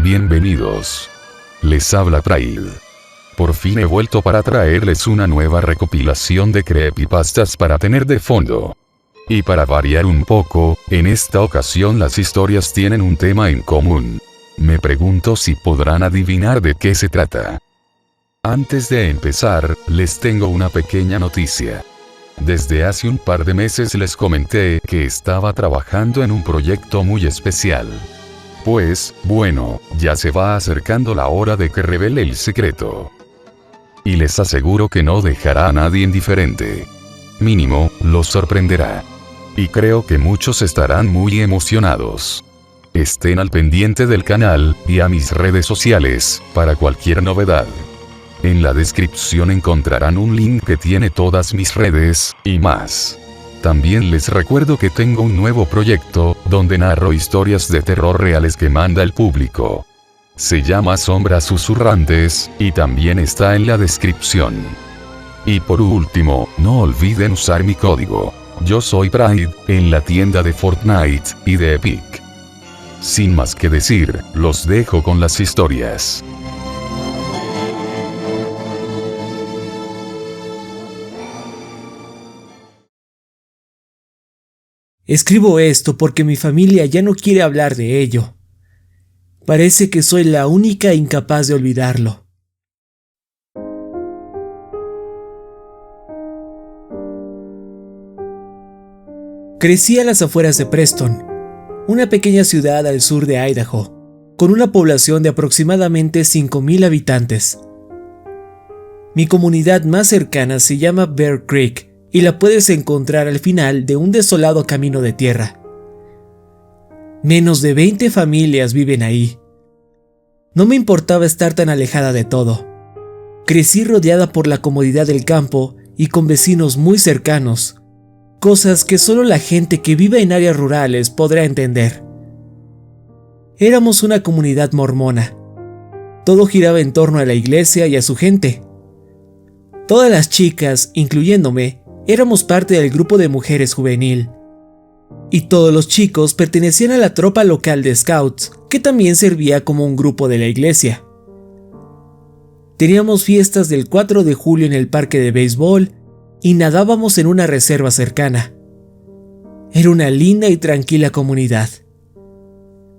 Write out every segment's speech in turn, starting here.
Bienvenidos. Les habla Prail. Por fin he vuelto para traerles una nueva recopilación de creepypastas para tener de fondo. Y para variar un poco, en esta ocasión las historias tienen un tema en común. Me pregunto si podrán adivinar de qué se trata. Antes de empezar, les tengo una pequeña noticia. Desde hace un par de meses les comenté que estaba trabajando en un proyecto muy especial. Pues, bueno, ya se va acercando la hora de que revele el secreto. Y les aseguro que no dejará a nadie indiferente. Mínimo, los sorprenderá. Y creo que muchos estarán muy emocionados. Estén al pendiente del canal, y a mis redes sociales, para cualquier novedad. En la descripción encontrarán un link que tiene todas mis redes, y más. También les recuerdo que tengo un nuevo proyecto, donde narro historias de terror reales que manda el público. Se llama Sombras Susurrantes, y también está en la descripción. Y por último, no olviden usar mi código. Yo soy Pride, en la tienda de Fortnite, y de Epic. Sin más que decir, los dejo con las historias. Escribo esto porque mi familia ya no quiere hablar de ello. Parece que soy la única incapaz de olvidarlo. Crecí a las afueras de Preston, una pequeña ciudad al sur de Idaho, con una población de aproximadamente 5,000 habitantes. Mi comunidad más cercana se llama Bear Creek, y la puedes encontrar al final de un desolado camino de tierra. Menos de 20 familias viven ahí. No me importaba estar tan alejada de todo. Crecí rodeada por la comodidad del campo y con vecinos muy cercanos, cosas que solo la gente que vive en áreas rurales podrá entender. Éramos una comunidad mormona. Todo giraba en torno a la iglesia y a su gente. Todas las chicas, incluyéndome, éramos parte del grupo de mujeres juvenil. Y todos los chicos pertenecían a la tropa local de Scouts, que también servía como un grupo de la iglesia. Teníamos fiestas del 4 de julio en el parque de béisbol y nadábamos en una reserva cercana. Era una linda y tranquila comunidad.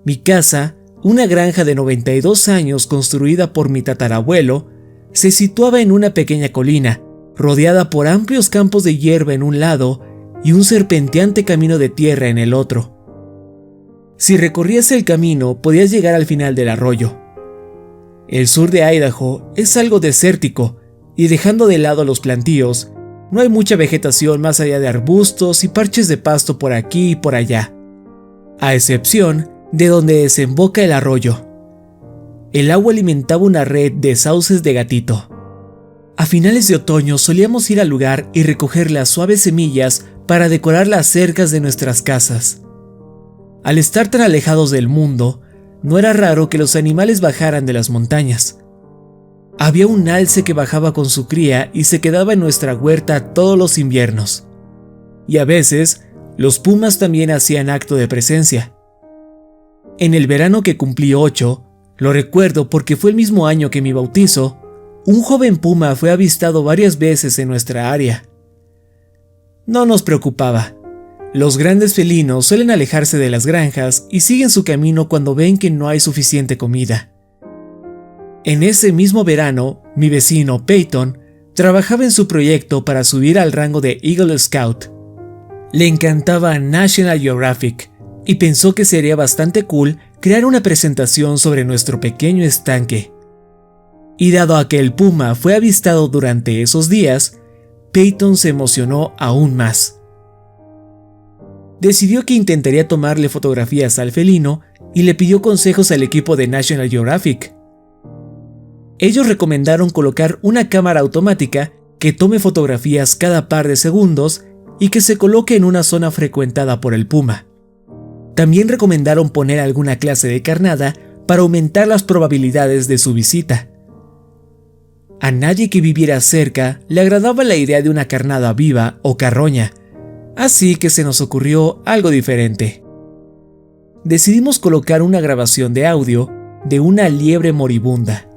Mi casa, una granja de 92 años construida por mi tatarabuelo, se situaba en una pequeña colina, rodeada por amplios campos de hierba en un lado y un serpenteante camino de tierra en el otro. Si recorrías el camino, podías llegar al final del arroyo. El sur de Idaho es algo desértico, y dejando de lado los plantíos, no hay mucha vegetación más allá de arbustos y parches de pasto por aquí y por allá, a excepción de donde desemboca el arroyo. El agua alimentaba una red de sauces de gatito. A finales de otoño solíamos ir al lugar y recoger las suaves semillas para decorar las cercas de nuestras casas. Al estar tan alejados del mundo, no era raro que los animales bajaran de las montañas. Había un alce que bajaba con su cría y se quedaba en nuestra huerta todos los inviernos. Y a veces, los pumas también hacían acto de presencia. En el verano que cumplí 8, lo recuerdo porque fue el mismo año que mi bautizo, un joven puma fue avistado varias veces en nuestra área. No nos preocupaba. Los grandes felinos suelen alejarse de las granjas y siguen su camino cuando ven que no hay suficiente comida. En ese mismo verano, mi vecino Peyton trabajaba en su proyecto para subir al rango de Eagle Scout. Le encantaba National Geographic y pensó que sería bastante cool crear una presentación sobre nuestro pequeño estanque. Y dado a que el puma fue avistado durante esos días, Peyton se emocionó aún más. Decidió que intentaría tomarle fotografías al felino y le pidió consejos al equipo de National Geographic. Ellos recomendaron colocar una cámara automática que tome fotografías cada par de segundos y que se coloque en una zona frecuentada por el puma. También recomendaron poner alguna clase de carnada para aumentar las probabilidades de su visita. A nadie que viviera cerca le agradaba la idea de una carnada viva o carroña, así que se nos ocurrió algo diferente. Decidimos colocar una grabación de audio de una liebre moribunda,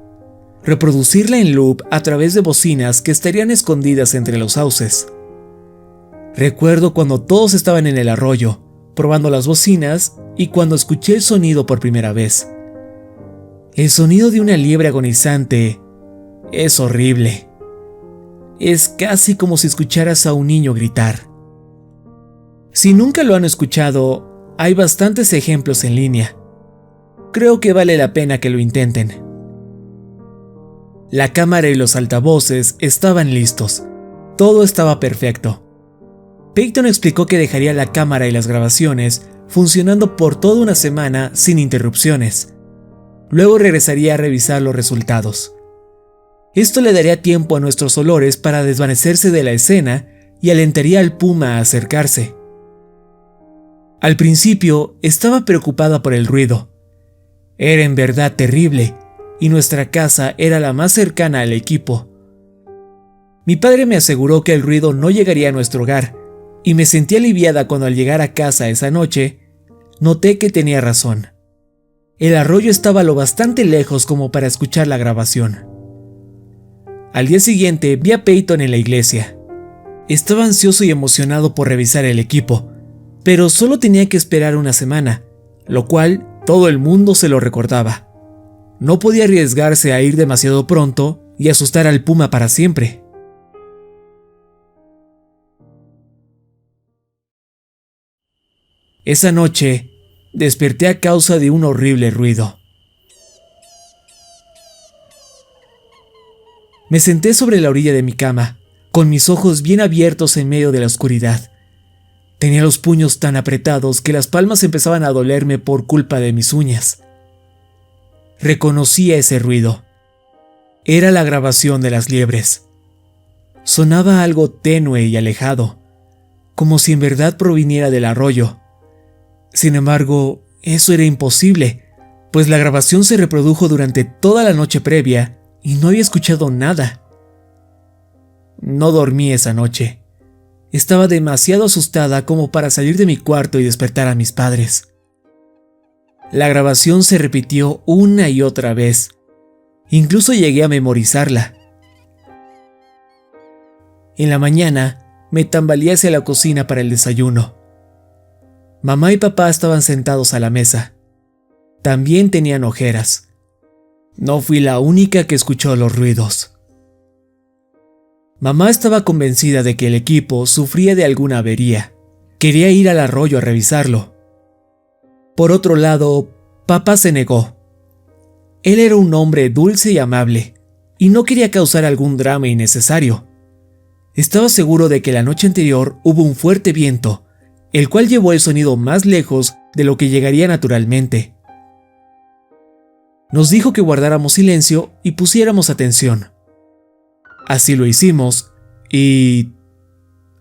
reproducirla en loop a través de bocinas que estarían escondidas entre los sauces. Recuerdo cuando todos estaban en el arroyo, probando las bocinas, y cuando escuché el sonido por primera vez. El sonido de una liebre agonizante es horrible. Es casi como si escucharas a un niño gritar. Si nunca lo han escuchado, hay bastantes ejemplos en línea. Creo que vale la pena que lo intenten. La cámara y los altavoces estaban listos. Todo estaba perfecto. Peyton explicó que dejaría la cámara y las grabaciones funcionando por toda una semana sin interrupciones. Luego regresaría a revisar los resultados. Esto le daría tiempo a nuestros olores para desvanecerse de la escena y alentaría al puma a acercarse. Al principio estaba preocupada por el ruido. Era en verdad terrible, y nuestra casa era la más cercana al equipo. Mi padre me aseguró que el ruido no llegaría a nuestro hogar, y me sentí aliviada cuando al llegar a casa esa noche, noté que tenía razón. El arroyo estaba lo bastante lejos como para escuchar la grabación. Al día siguiente vi a Peyton en la iglesia. Estaba ansioso y emocionado por revisar el equipo, pero solo tenía que esperar una semana, lo cual todo el mundo se lo recordaba. No podía arriesgarse a ir demasiado pronto y asustar al puma para siempre. Esa noche, desperté a causa de un horrible ruido. Me senté sobre la orilla de mi cama, con mis ojos bien abiertos en medio de la oscuridad. Tenía los puños tan apretados que las palmas empezaban a dolerme por culpa de mis uñas. Reconocía ese ruido. Era la grabación de las liebres. Sonaba algo tenue y alejado, como si en verdad proviniera del arroyo. Sin embargo, eso era imposible, pues la grabación se reprodujo durante toda la noche previa y no había escuchado nada. No dormí esa noche. Estaba demasiado asustada como para salir de mi cuarto y despertar a mis padres. La grabación se repitió una y otra vez. Incluso llegué a memorizarla. En la mañana, me tambaleé hacia la cocina para el desayuno. Mamá y papá estaban sentados a la mesa. También tenían ojeras. No fui la única que escuchó los ruidos. Mamá estaba convencida de que el equipo sufría de alguna avería. Quería ir al arroyo a revisarlo. Por otro lado, papá se negó. Él era un hombre dulce y amable, y no quería causar algún drama innecesario. Estaba seguro de que la noche anterior hubo un fuerte viento, el cual llevó el sonido más lejos de lo que llegaría naturalmente. Nos dijo que guardáramos silencio y pusiéramos atención. Así lo hicimos, y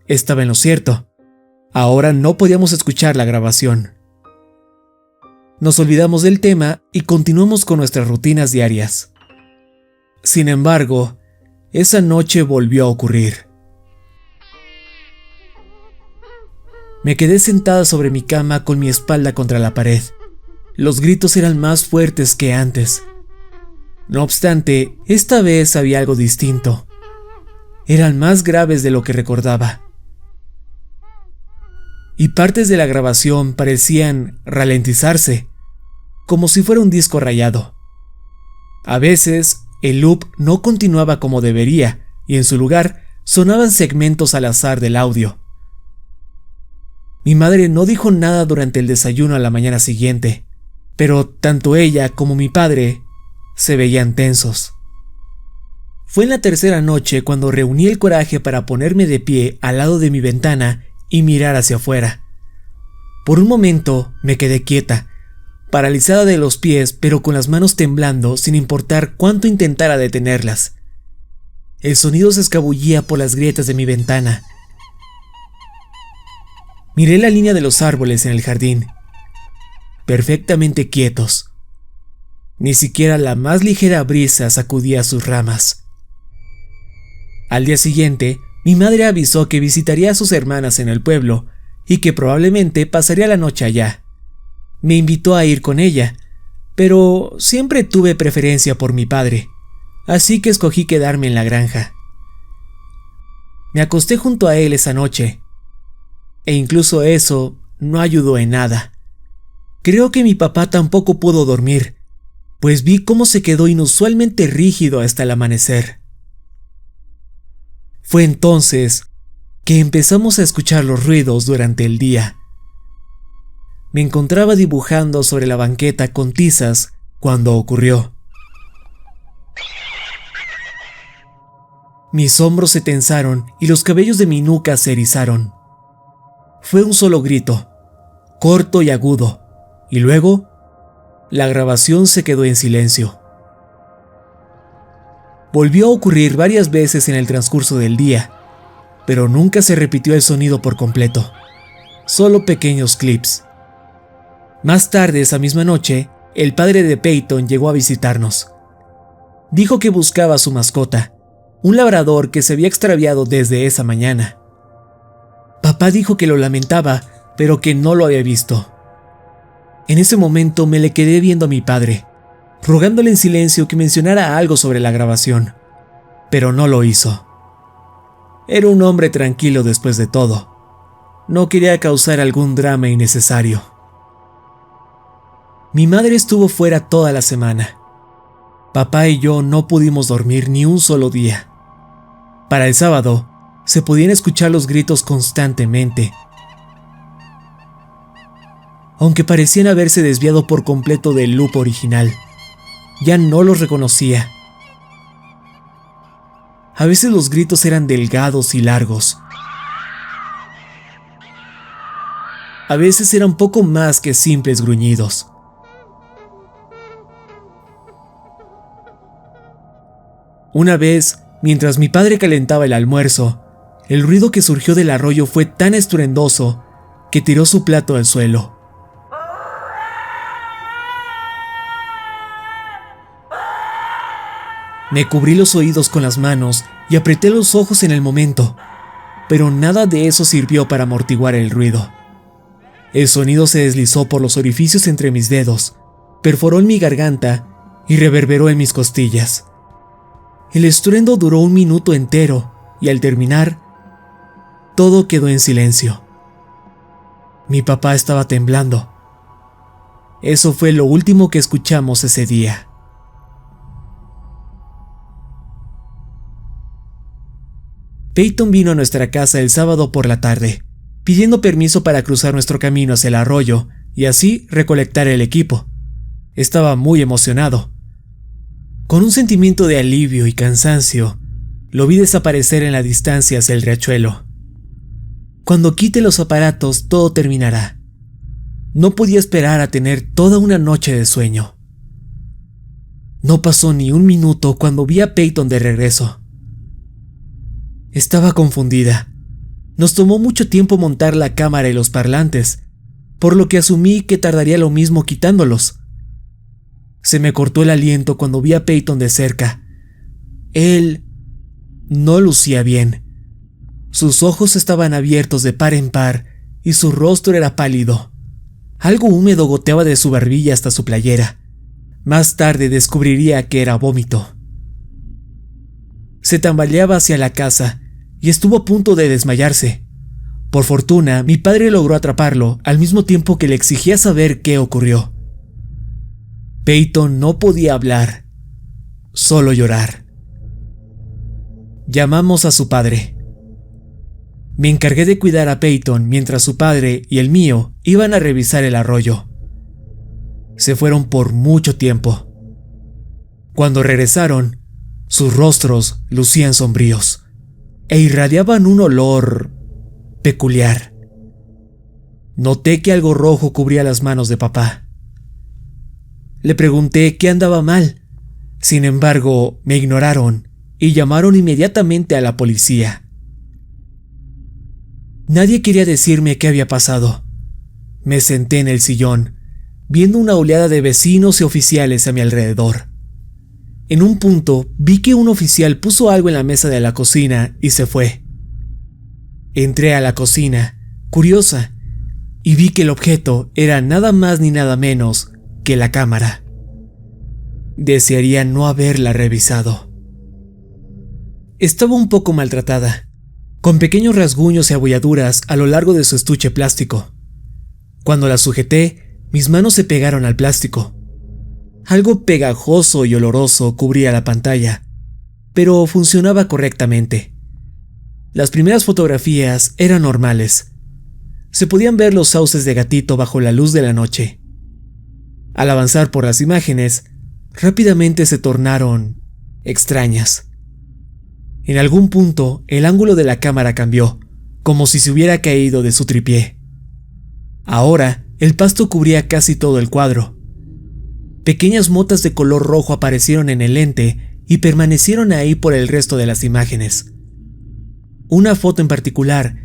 estaba en lo cierto. Ahora no podíamos escuchar la grabación. Nos olvidamos del tema y continuamos con nuestras rutinas diarias. Sin embargo, esa noche volvió a ocurrir. Me quedé sentada sobre mi cama con mi espalda contra la pared. Los gritos eran más fuertes que antes. No obstante, esta vez había algo distinto. Eran más graves de lo que recordaba. Y partes de la grabación parecían ralentizarse, como si fuera un disco rayado. A veces, el loop no continuaba como debería, y en su lugar sonaban segmentos al azar del audio. Mi madre no dijo nada durante el desayuno a la mañana siguiente, pero tanto ella como mi padre se veían tensos. Fue en la tercera noche cuando reuní el coraje para ponerme de pie al lado de mi ventana y mirar hacia afuera. Por un momento me quedé quieta, paralizada de los pies pero con las manos temblando sin importar cuánto intentara detenerlas. El sonido se escabullía por las grietas de mi ventana. Miré la línea de los árboles en el jardín, perfectamente quietos. Ni siquiera la más ligera brisa sacudía sus ramas. Al día siguiente, mi madre avisó que visitaría a sus hermanas en el pueblo y que probablemente pasaría la noche allá. Me invitó a ir con ella, pero siempre tuve preferencia por mi padre, así que escogí quedarme en la granja. Me acosté junto a él esa noche, e incluso eso no ayudó en nada. Creo que mi papá tampoco pudo dormir, pues vi cómo se quedó inusualmente rígido hasta el amanecer. Fue entonces que empezamos a escuchar los ruidos durante el día. Me encontraba dibujando sobre la banqueta con tizas cuando ocurrió. Mis hombros se tensaron y los cabellos de mi nuca se erizaron. Fue un solo grito, corto y agudo, y luego la grabación se quedó en silencio. Volvió a ocurrir varias veces en el transcurso del día, pero nunca se repitió el sonido por completo, solo pequeños clips. Más tarde esa misma noche, el padre de Peyton llegó a visitarnos. Dijo que buscaba a su mascota, un labrador que se había extraviado desde esa mañana. Papá dijo que lo lamentaba, pero que no lo había visto. En ese momento me le quedé viendo a mi padre, rogándole en silencio que mencionara algo sobre la grabación, pero no lo hizo. Era un hombre tranquilo después de todo. No quería causar algún drama innecesario. Mi madre estuvo fuera toda la semana. Papá y yo no pudimos dormir ni un solo día. Para el sábado, se podían escuchar los gritos constantemente. Aunque parecían haberse desviado por completo del loop original, ya no los reconocía. A veces los gritos eran delgados y largos. A veces eran poco más que simples gruñidos. Una vez, mientras mi padre calentaba el almuerzo, el ruido que surgió del arroyo fue tan estruendoso que tiró su plato al suelo. Me cubrí los oídos con las manos y apreté los ojos en el momento, pero nada de eso sirvió para amortiguar el ruido. El sonido se deslizó por los orificios entre mis dedos, perforó en mi garganta y reverberó en mis costillas. El estruendo duró 1 minuto entero y al terminar, todo quedó en silencio. Mi papá estaba temblando. Eso fue lo último que escuchamos ese día. Peyton vino a nuestra casa el sábado por la tarde, pidiendo permiso para cruzar nuestro camino hacia el arroyo y así recolectar el equipo. Estaba muy emocionado. Con un sentimiento de alivio y cansancio, lo vi desaparecer en la distancia hacia el riachuelo. Cuando quite los aparatos, todo terminará. No podía esperar a tener toda una noche de sueño. No pasó ni 1 minuto cuando vi a Peyton de regreso. Estaba confundida. Nos tomó mucho tiempo montar la cámara y los parlantes, por lo que asumí que tardaría lo mismo quitándolos. Se me cortó el aliento cuando vi a Peyton de cerca. Él no lucía bien. Sus ojos estaban abiertos de par en par y su rostro era pálido. Algo húmedo goteaba de su barbilla hasta su playera. Más tarde descubriría que era vómito. Se tambaleaba hacia la casa y estuvo a punto de desmayarse. Por fortuna, mi padre logró atraparlo al mismo tiempo que le exigía saber qué ocurrió. Peyton no podía hablar, solo llorar. Llamamos a su padre. Me encargué de cuidar a Peyton mientras su padre y el mío iban a revisar el arroyo. Se fueron por mucho tiempo. Cuando regresaron, sus rostros lucían sombríos e irradiaban un olor peculiar. Noté que algo rojo cubría las manos de papá. Le pregunté qué andaba mal. Sin embargo, me ignoraron y llamaron inmediatamente a la policía. Nadie quería decirme qué había pasado. Me senté en el sillón, viendo una oleada de vecinos y oficiales a mi alrededor. En un punto, vi que un oficial puso algo en la mesa de la cocina y se fue. Entré a la cocina, curiosa, y vi que el objeto era nada más ni nada menos que la cámara. Desearía no haberla revisado. Estaba un poco maltratada, con pequeños rasguños y abolladuras a lo largo de su estuche plástico. Cuando la sujeté, mis manos se pegaron al plástico. Algo pegajoso y oloroso cubría la pantalla, pero funcionaba correctamente. Las primeras fotografías eran normales. Se podían ver los sauces de gatito bajo la luz de la noche. Al avanzar por las imágenes, rápidamente se tornaron extrañas. En algún punto, el ángulo de la cámara cambió, como si se hubiera caído de su tripié. Ahora, el pasto cubría casi todo el cuadro. Pequeñas motas de color rojo aparecieron en el lente y permanecieron ahí por el resto de las imágenes. Una foto en particular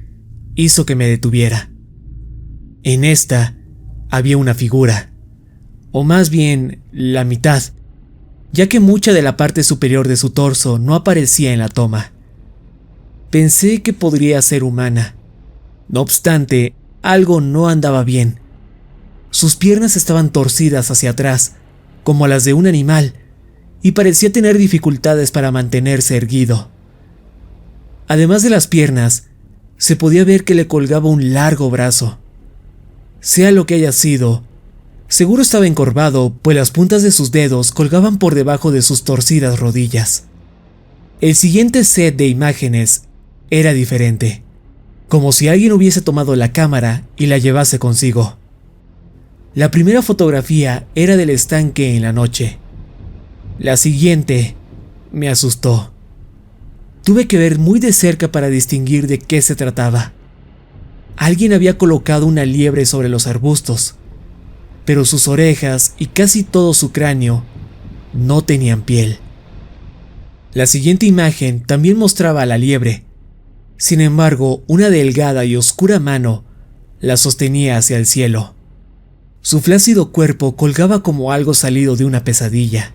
hizo que me detuviera. En esta había una figura, o más bien la mitad, ya que mucha de la parte superior de su torso no aparecía en la toma. Pensé que podría ser humana. No obstante, algo no andaba bien. Sus piernas estaban torcidas hacia atrás, como las de un animal, y parecía tener dificultades para mantenerse erguido. Además de las piernas, se podía ver que le colgaba un largo brazo. Sea lo que haya sido, seguro estaba encorvado, pues las puntas de sus dedos colgaban por debajo de sus torcidas rodillas. El siguiente set de imágenes era diferente, como si alguien hubiese tomado la cámara y la llevase consigo. La primera fotografía era del estanque en la noche. La siguiente me asustó. Tuve que ver muy de cerca para distinguir de qué se trataba. Alguien había colocado una liebre sobre los arbustos, pero sus orejas y casi todo su cráneo no tenían piel. La siguiente imagen también mostraba a la liebre. Sin embargo, una delgada y oscura mano la sostenía hacia el cielo. Su flácido cuerpo colgaba como algo salido de una pesadilla.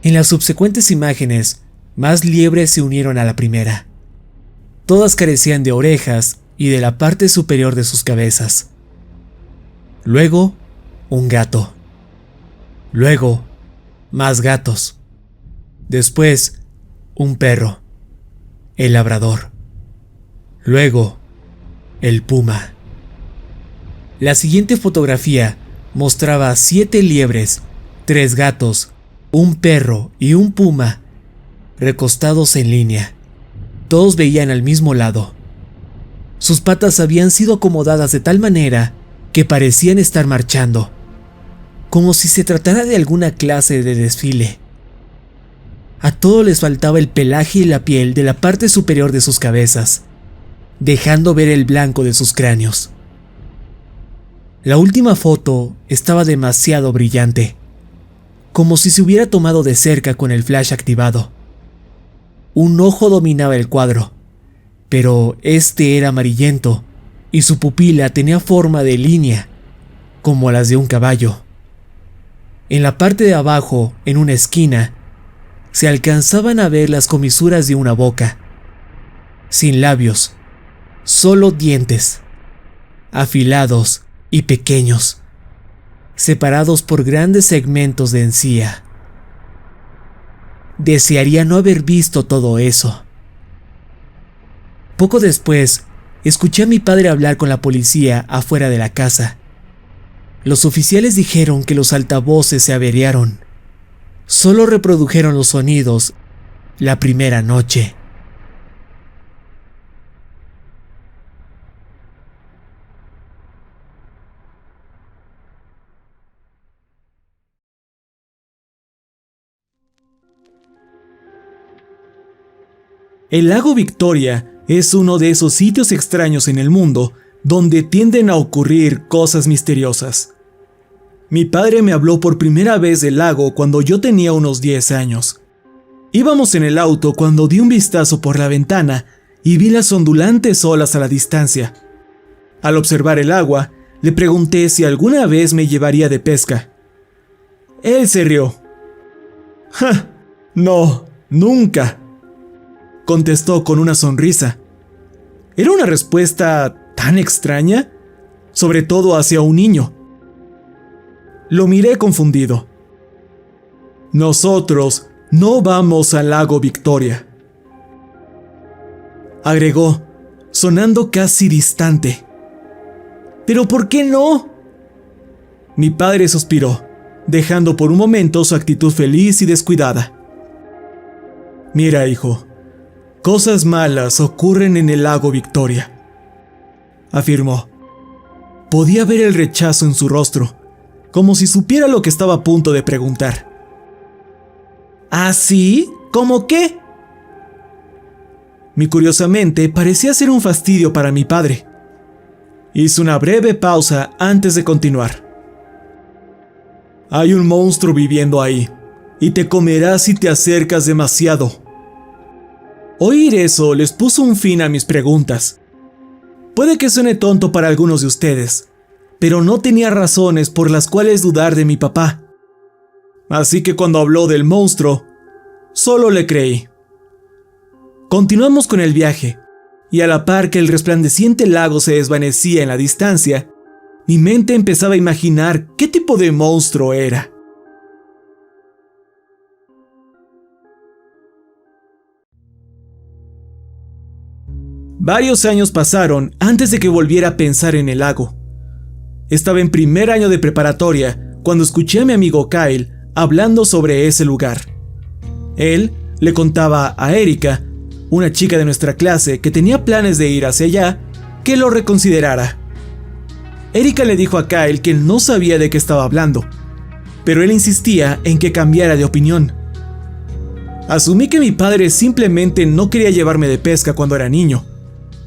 En las subsecuentes imágenes, más liebres se unieron a la primera. Todas carecían de orejas y de la parte superior de sus cabezas. Luego, un gato. Luego, más gatos. Después, un perro, el labrador. Luego, el puma. La siguiente fotografía mostraba 7 liebres, 3 gatos, un perro y un puma recostados en línea. Todos veían al mismo lado. Sus patas habían sido acomodadas de tal manera que parecían estar marchando, como si se tratara de alguna clase de desfile. A todos les faltaba el pelaje y la piel de la parte superior de sus cabezas, dejando ver el blanco de sus cráneos. La última foto estaba demasiado brillante, como si se hubiera tomado de cerca con el flash activado. Un ojo dominaba el cuadro, pero este era amarillento y su pupila tenía forma de línea, como las de un caballo. En la parte de abajo, en una esquina, se alcanzaban a ver las comisuras de una boca, sin labios, solo dientes, afilados y pequeños, separados por grandes segmentos de encía. Desearía no haber visto todo eso. Poco después, escuché a mi padre hablar con la policía afuera de la casa. Los oficiales dijeron que los altavoces se averiaron. Solo reprodujeron los sonidos la primera noche. El lago Victoria es uno de esos sitios extraños en el mundo donde tienden a ocurrir cosas misteriosas. Mi padre me habló por primera vez del lago cuando yo tenía unos 10 años. Íbamos en el auto cuando di un vistazo por la ventana y vi las ondulantes olas a la distancia. Al observar el agua, le pregunté si alguna vez me llevaría de pesca. Él se rió. «Ja, no, nunca», contestó con una sonrisa. Era una respuesta tan extraña, sobre todo hacia un niño. Lo miré confundido. Nosotros no vamos al lago Victoria, agregó, sonando casi distante. ¿Pero por qué no? Mi padre suspiró, dejando por un momento su actitud feliz y descuidada. Mira, hijo, cosas malas ocurren en el lago Victoria, afirmó. Podía ver el rechazo en su rostro, como si supiera lo que estaba a punto de preguntar. ¿Ah, sí? ¿Cómo qué? Mi curiosa mente parecía ser un fastidio para mi padre. Hizo una breve pausa antes de continuar. Hay un monstruo viviendo ahí, y te comerá si te acercas demasiado. Oír eso les puso un fin a mis preguntas. Puede que suene tonto para algunos de ustedes, pero no tenía razones por las cuales dudar de mi papá. Así que cuando habló del monstruo, solo le creí. Continuamos con el viaje, y a la par que el resplandeciente lago se desvanecía en la distancia, mi mente empezaba a imaginar qué tipo de monstruo era. Varios años pasaron antes de que volviera a pensar en el lago. Estaba en primer año de preparatoria cuando escuché a mi amigo Kyle hablando sobre ese lugar. Él le contaba a Erika, una chica de nuestra clase que tenía planes de ir hacia allá, que lo reconsiderara. Erika le dijo a Kyle que no sabía de qué estaba hablando, pero él insistía en que cambiara de opinión. Asumí que mi padre simplemente no quería llevarme de pesca cuando era niño,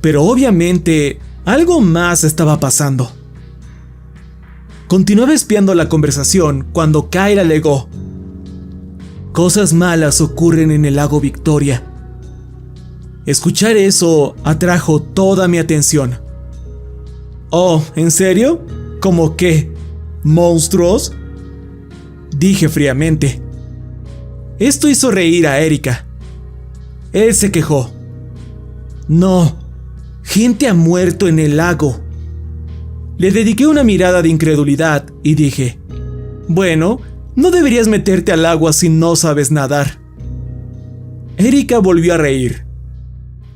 pero obviamente algo más estaba pasando. Continuaba espiando la conversación cuando Kyle alegó: cosas malas ocurren en el lago Victoria. Escuchar eso atrajo toda mi atención. Oh, ¿en serio? ¿Cómo qué? ¿Monstruos? Dije fríamente. Esto hizo reír a Erika. Él se quejó. No, gente ha muerto en el lago. Le dediqué una mirada de incredulidad y dije: bueno, no deberías meterte al agua si no sabes nadar. Erika volvió a reír.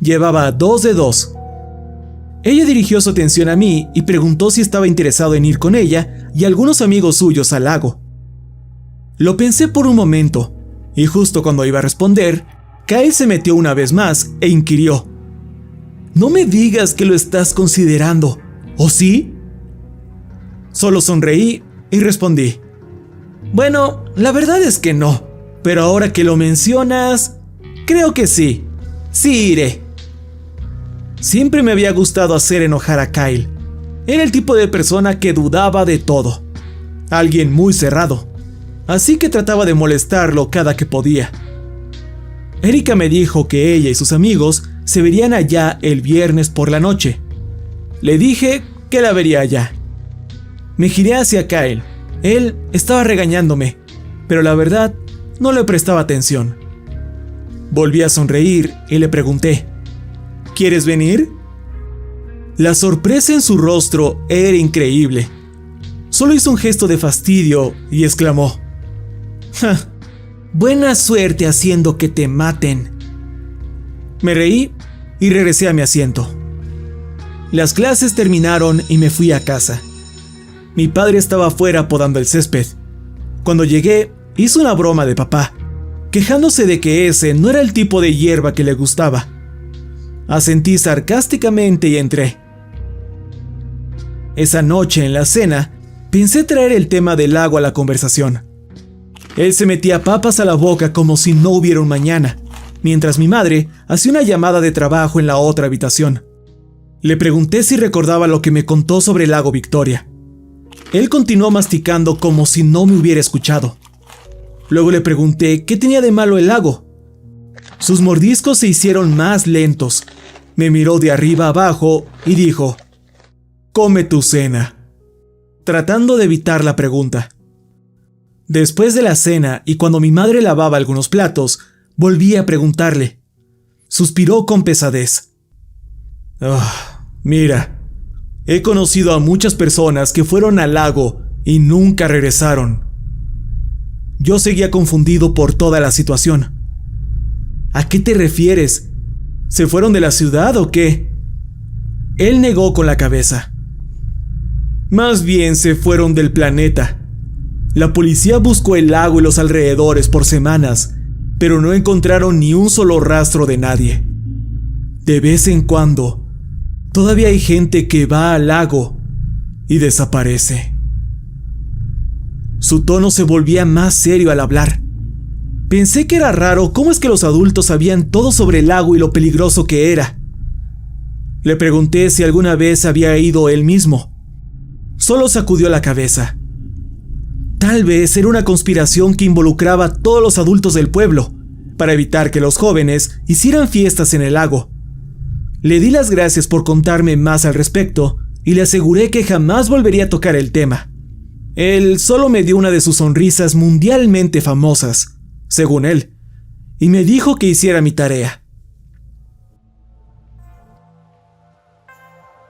Llevaba 2 de 2. Ella dirigió su atención a mí y preguntó si estaba interesado en ir con ella y algunos amigos suyos al lago. Lo pensé por un momento, y justo cuando iba a responder, Kyle se metió una vez más e inquirió: no me digas que lo estás considerando, ¿o sí? Solo sonreí y respondí: bueno, la verdad es que no, pero ahora que lo mencionas, creo que sí iré. Siempre me había gustado hacer enojar a Kyle. Era el tipo de persona que dudaba de todo. Alguien muy cerrado. Así que trataba de molestarlo cada que podía. Erika me dijo que ella y sus amigos se verían allá el viernes por la noche. Le dije que la vería allá. Me giré hacia Kyle. Él estaba regañándome, pero la verdad no le prestaba atención. Volví a sonreír y le pregunté: ¿quieres venir? La sorpresa en su rostro era increíble. Solo hizo un gesto de fastidio y exclamó: ¡ja! Buena suerte haciendo que te maten. Me reí y regresé a mi asiento. Las clases terminaron y me fui a casa. Mi padre estaba afuera podando el césped. Cuando llegué, hizo una broma de papá, quejándose de que ese no era el tipo de hierba que le gustaba. Asentí sarcásticamente y entré. Esa noche en la cena, pensé traer el tema del lago a la conversación. Él se metía papas a la boca como si no hubiera un mañana, mientras mi madre hacía una llamada de trabajo en la otra habitación. Le pregunté si recordaba lo que me contó sobre el lago Victoria. Él continuó masticando como si no me hubiera escuchado. Luego le pregunté qué tenía de malo el lago. Sus mordiscos se hicieron más lentos. Me miró de arriba abajo y dijo: come tu cena, tratando de evitar la pregunta. Después de la cena y cuando mi madre lavaba algunos platos, volví a preguntarle. Suspiró con pesadez. Mira, he conocido a muchas personas que fueron al lago y nunca regresaron. Yo seguía confundido por toda la situación. ¿A qué te refieres? ¿Se fueron de la ciudad o qué? Él negó con la cabeza. Más bien se fueron del planeta. La policía buscó el lago y los alrededores por semanas, pero no encontraron ni un solo rastro de nadie. De vez en cuando, todavía hay gente que va al lago y desaparece. Su tono se volvía más serio al hablar. Pensé que era raro cómo es que los adultos sabían todo sobre el lago y lo peligroso que era. Le pregunté si alguna vez había ido él mismo. Solo sacudió la cabeza. Tal vez era una conspiración que involucraba a todos los adultos del pueblo, para evitar que los jóvenes hicieran fiestas en el lago. Le di las gracias por contarme más al respecto y le aseguré que jamás volvería a tocar el tema. Él solo me dio una de sus sonrisas mundialmente famosas, según él, y me dijo que hiciera mi tarea.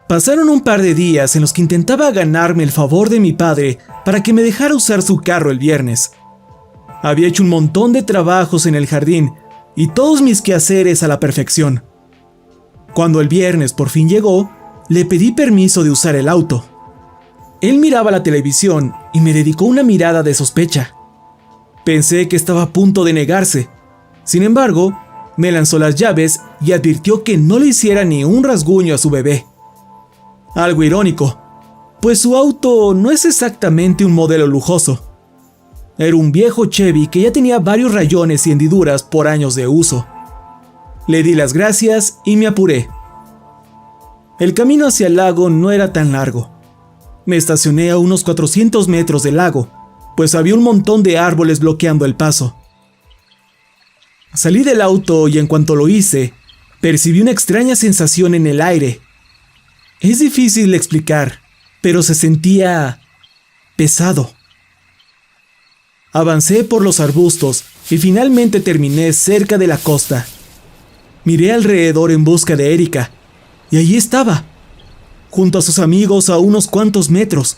Pasaron un par de días en los que intentaba ganarme el favor de mi padre para que me dejara usar su carro el viernes. Había hecho un montón de trabajos en el jardín y todos mis quehaceres a la perfección. Cuando el viernes por fin llegó, le pedí permiso de usar el auto. Él miraba la televisión y me dedicó una mirada de sospecha. Pensé que estaba a punto de negarse. Sin embargo, me lanzó las llaves y advirtió que no le hiciera ni un rasguño a su bebé. Algo irónico, pues su auto no es exactamente un modelo lujoso. Era un viejo Chevy que ya tenía varios rayones y hendiduras por años de uso. Le di las gracias y me apuré. El camino hacia el lago no era tan largo. Me estacioné a unos 400 metros del lago, pues había un montón de árboles bloqueando el paso. Salí del auto y en cuanto lo hice, percibí una extraña sensación en el aire. Es difícil de explicar, pero se sentía pesado. Avancé por los arbustos y finalmente terminé cerca de la costa. Miré alrededor en busca de Erika, y allí estaba, junto a sus amigos a unos cuantos metros.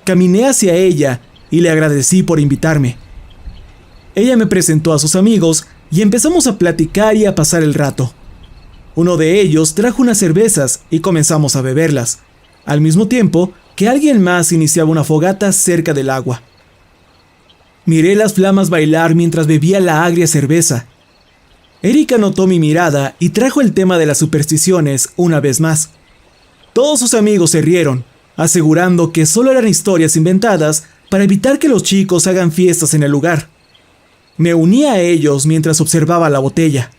Caminé hacia ella y le agradecí por invitarme. Ella me presentó a sus amigos y empezamos a platicar y a pasar el rato. Uno de ellos trajo unas cervezas y comenzamos a beberlas, al mismo tiempo que alguien más iniciaba una fogata cerca del agua. Miré las flamas bailar mientras bebía la agria cerveza. Erika notó mi mirada y trajo el tema de las supersticiones una vez más. Todos sus amigos se rieron, asegurando que solo eran historias inventadas para evitar que los chicos hagan fiestas en el lugar. Me uní a ellos mientras observaba la botella.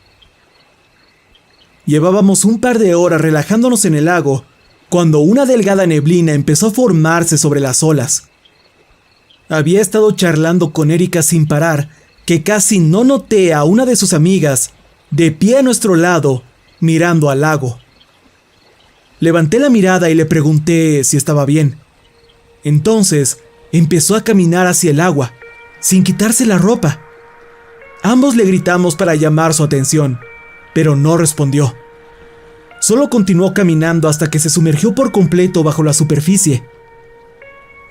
Llevábamos un par de horas relajándonos en el lago cuando una delgada neblina empezó a formarse sobre las olas. Había estado charlando con Erika sin parar que casi no noté a una de sus amigas de pie a nuestro lado mirando al lago. Levanté la mirada y le pregunté si estaba bien. Entonces empezó a caminar hacia el agua, sin quitarse la ropa. Ambos le gritamos para llamar su atención, pero no respondió. Solo continuó caminando hasta que se sumergió por completo bajo la superficie.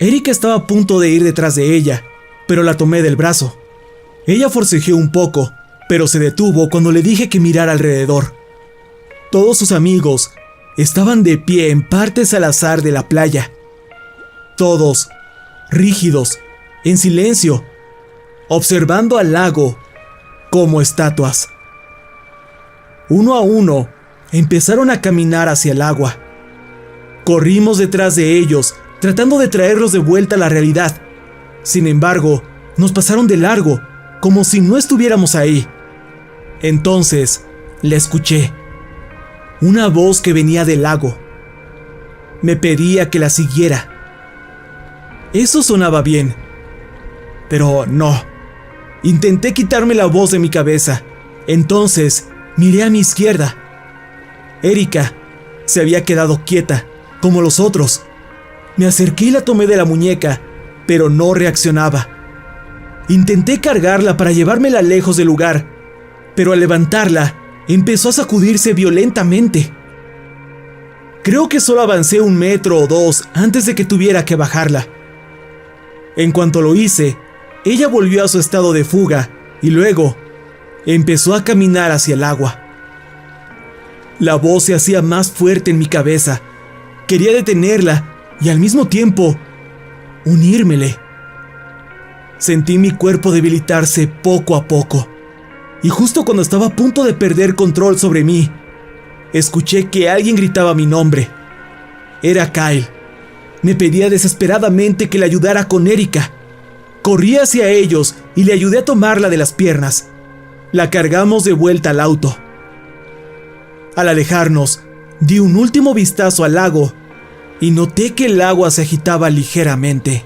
Erika estaba a punto de ir detrás de ella, pero la tomé del brazo. Ella forcejeó un poco, pero se detuvo cuando le dije que mirara alrededor. Todos sus amigos estaban de pie en partes al azar de la playa. Todos, rígidos, en silencio, observando al lago como estatuas. Uno a uno, empezaron a caminar hacia el agua. Corrimos detrás de ellos, tratando de traerlos de vuelta a la realidad. Sin embargo, nos pasaron de largo, como si no estuviéramos ahí. Entonces, la escuché. Una voz que venía del lago. Me pedía que la siguiera. Eso sonaba bien. Pero no. Intenté quitarme la voz de mi cabeza. Entonces, miré a mi izquierda. Erika se había quedado quieta, como los otros. Me acerqué y la tomé de la muñeca, pero no reaccionaba. Intenté cargarla para llevármela lejos del lugar, pero al levantarla, empezó a sacudirse violentamente. Creo que solo avancé 1 metro o 2 antes de que tuviera que bajarla. En cuanto lo hice, ella volvió a su estado de fuga y luego empezó a caminar hacia el agua. La voz se hacía más fuerte en mi cabeza. Quería detenerla y al mismo tiempo unírmele. Sentí mi cuerpo debilitarse poco a poco. Y justo cuando estaba a punto de perder control sobre mí, escuché que alguien gritaba mi nombre. Era Kyle. Me pedía desesperadamente que le ayudara con Erika. Corrí hacia ellos y le ayudé a tomarla de las piernas. La cargamos de vuelta al auto. Al alejarnos, di un último vistazo al lago y noté que el agua se agitaba ligeramente.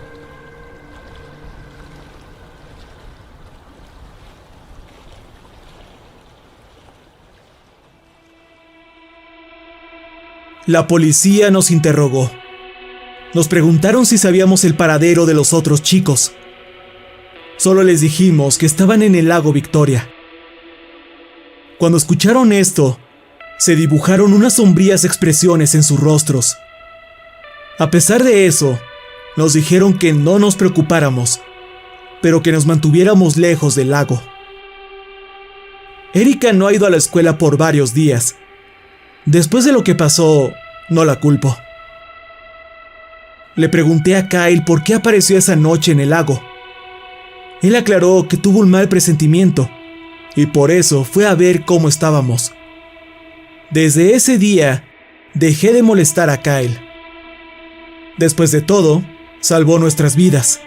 La policía nos interrogó. Nos preguntaron si sabíamos el paradero de los otros chicos. Solo les dijimos que estaban en el lago Victoria. Cuando escucharon esto, se dibujaron unas sombrías expresiones en sus rostros. A pesar de eso, nos dijeron que no nos preocupáramos, pero que nos mantuviéramos lejos del lago. Erika no ha ido a la escuela por varios días. Después de lo que pasó, no la culpo. Le pregunté a Kyle por qué apareció esa noche en el lago. Él aclaró que tuvo un mal presentimiento y por eso fue a ver cómo estábamos. Desde ese día, dejé de molestar a Kyle. Después de todo, salvó nuestras vidas.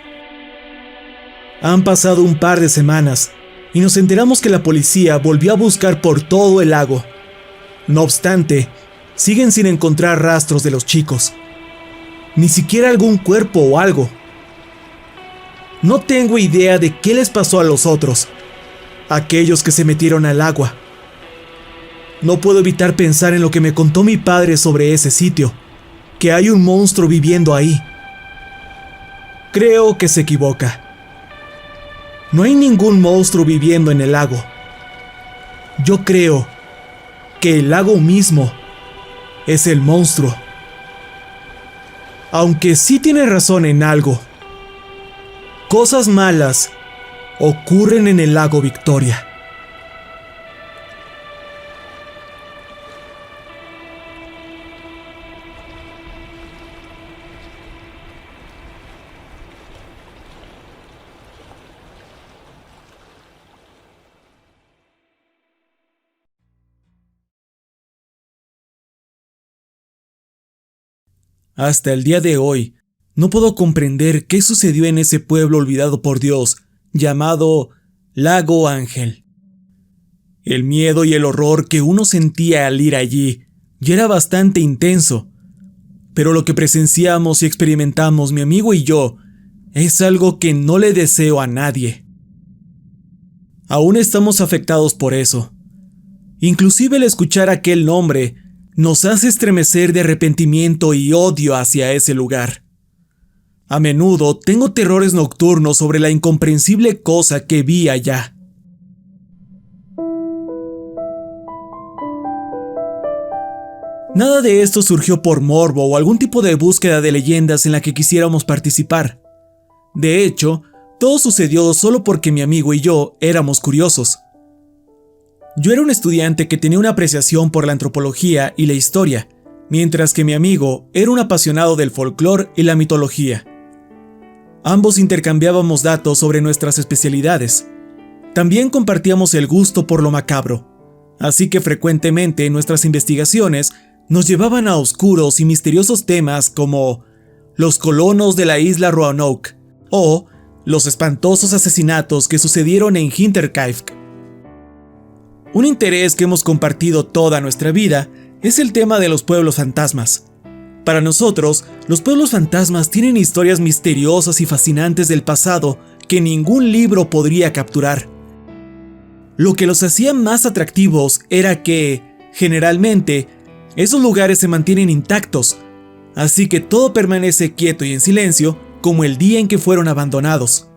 Han pasado un par de semanas y nos enteramos que la policía volvió a buscar por todo el lago. No obstante, siguen sin encontrar rastros de los chicos. Ni siquiera algún cuerpo o algo. No tengo idea de qué les pasó a los otros, aquellos que se metieron al agua. No puedo evitar pensar en lo que me contó mi padre sobre ese sitio, que hay un monstruo viviendo ahí. Creo que se equivoca. No hay ningún monstruo viviendo en el lago. Yo creo que el lago mismo es el monstruo. Aunque sí tiene razón en algo. Cosas malas ocurren en el lago Victoria. Hasta el día de hoy, no puedo comprender qué sucedió en ese pueblo olvidado por Dios, llamado Lago Ángel. El miedo y el horror que uno sentía al ir allí ya era bastante intenso, pero lo que presenciamos y experimentamos mi amigo y yo es algo que no le deseo a nadie. Aún estamos afectados por eso. Inclusive el escuchar aquel nombre nos hace estremecer de arrepentimiento y odio hacia ese lugar. A menudo tengo terrores nocturnos sobre la incomprensible cosa que vi allá. Nada de esto surgió por morbo o algún tipo de búsqueda de leyendas en la que quisiéramos participar. De hecho, todo sucedió solo porque mi amigo y yo éramos curiosos. Yo era un estudiante que tenía una apreciación por la antropología y la historia, mientras que mi amigo era un apasionado del folclore y la mitología. Ambos intercambiábamos datos sobre nuestras especialidades. También compartíamos el gusto por lo macabro, así que frecuentemente nuestras investigaciones nos llevaban a oscuros y misteriosos temas como los colonos de la isla Roanoke o los espantosos asesinatos que sucedieron en Hinterkaifeck. Un interés que hemos compartido toda nuestra vida es el tema de los pueblos fantasmas. Para nosotros, los pueblos fantasmas tienen historias misteriosas y fascinantes del pasado que ningún libro podría capturar. Lo que los hacía más atractivos era que, generalmente, esos lugares se mantienen intactos, así que todo permanece quieto y en silencio como el día en que fueron abandonados.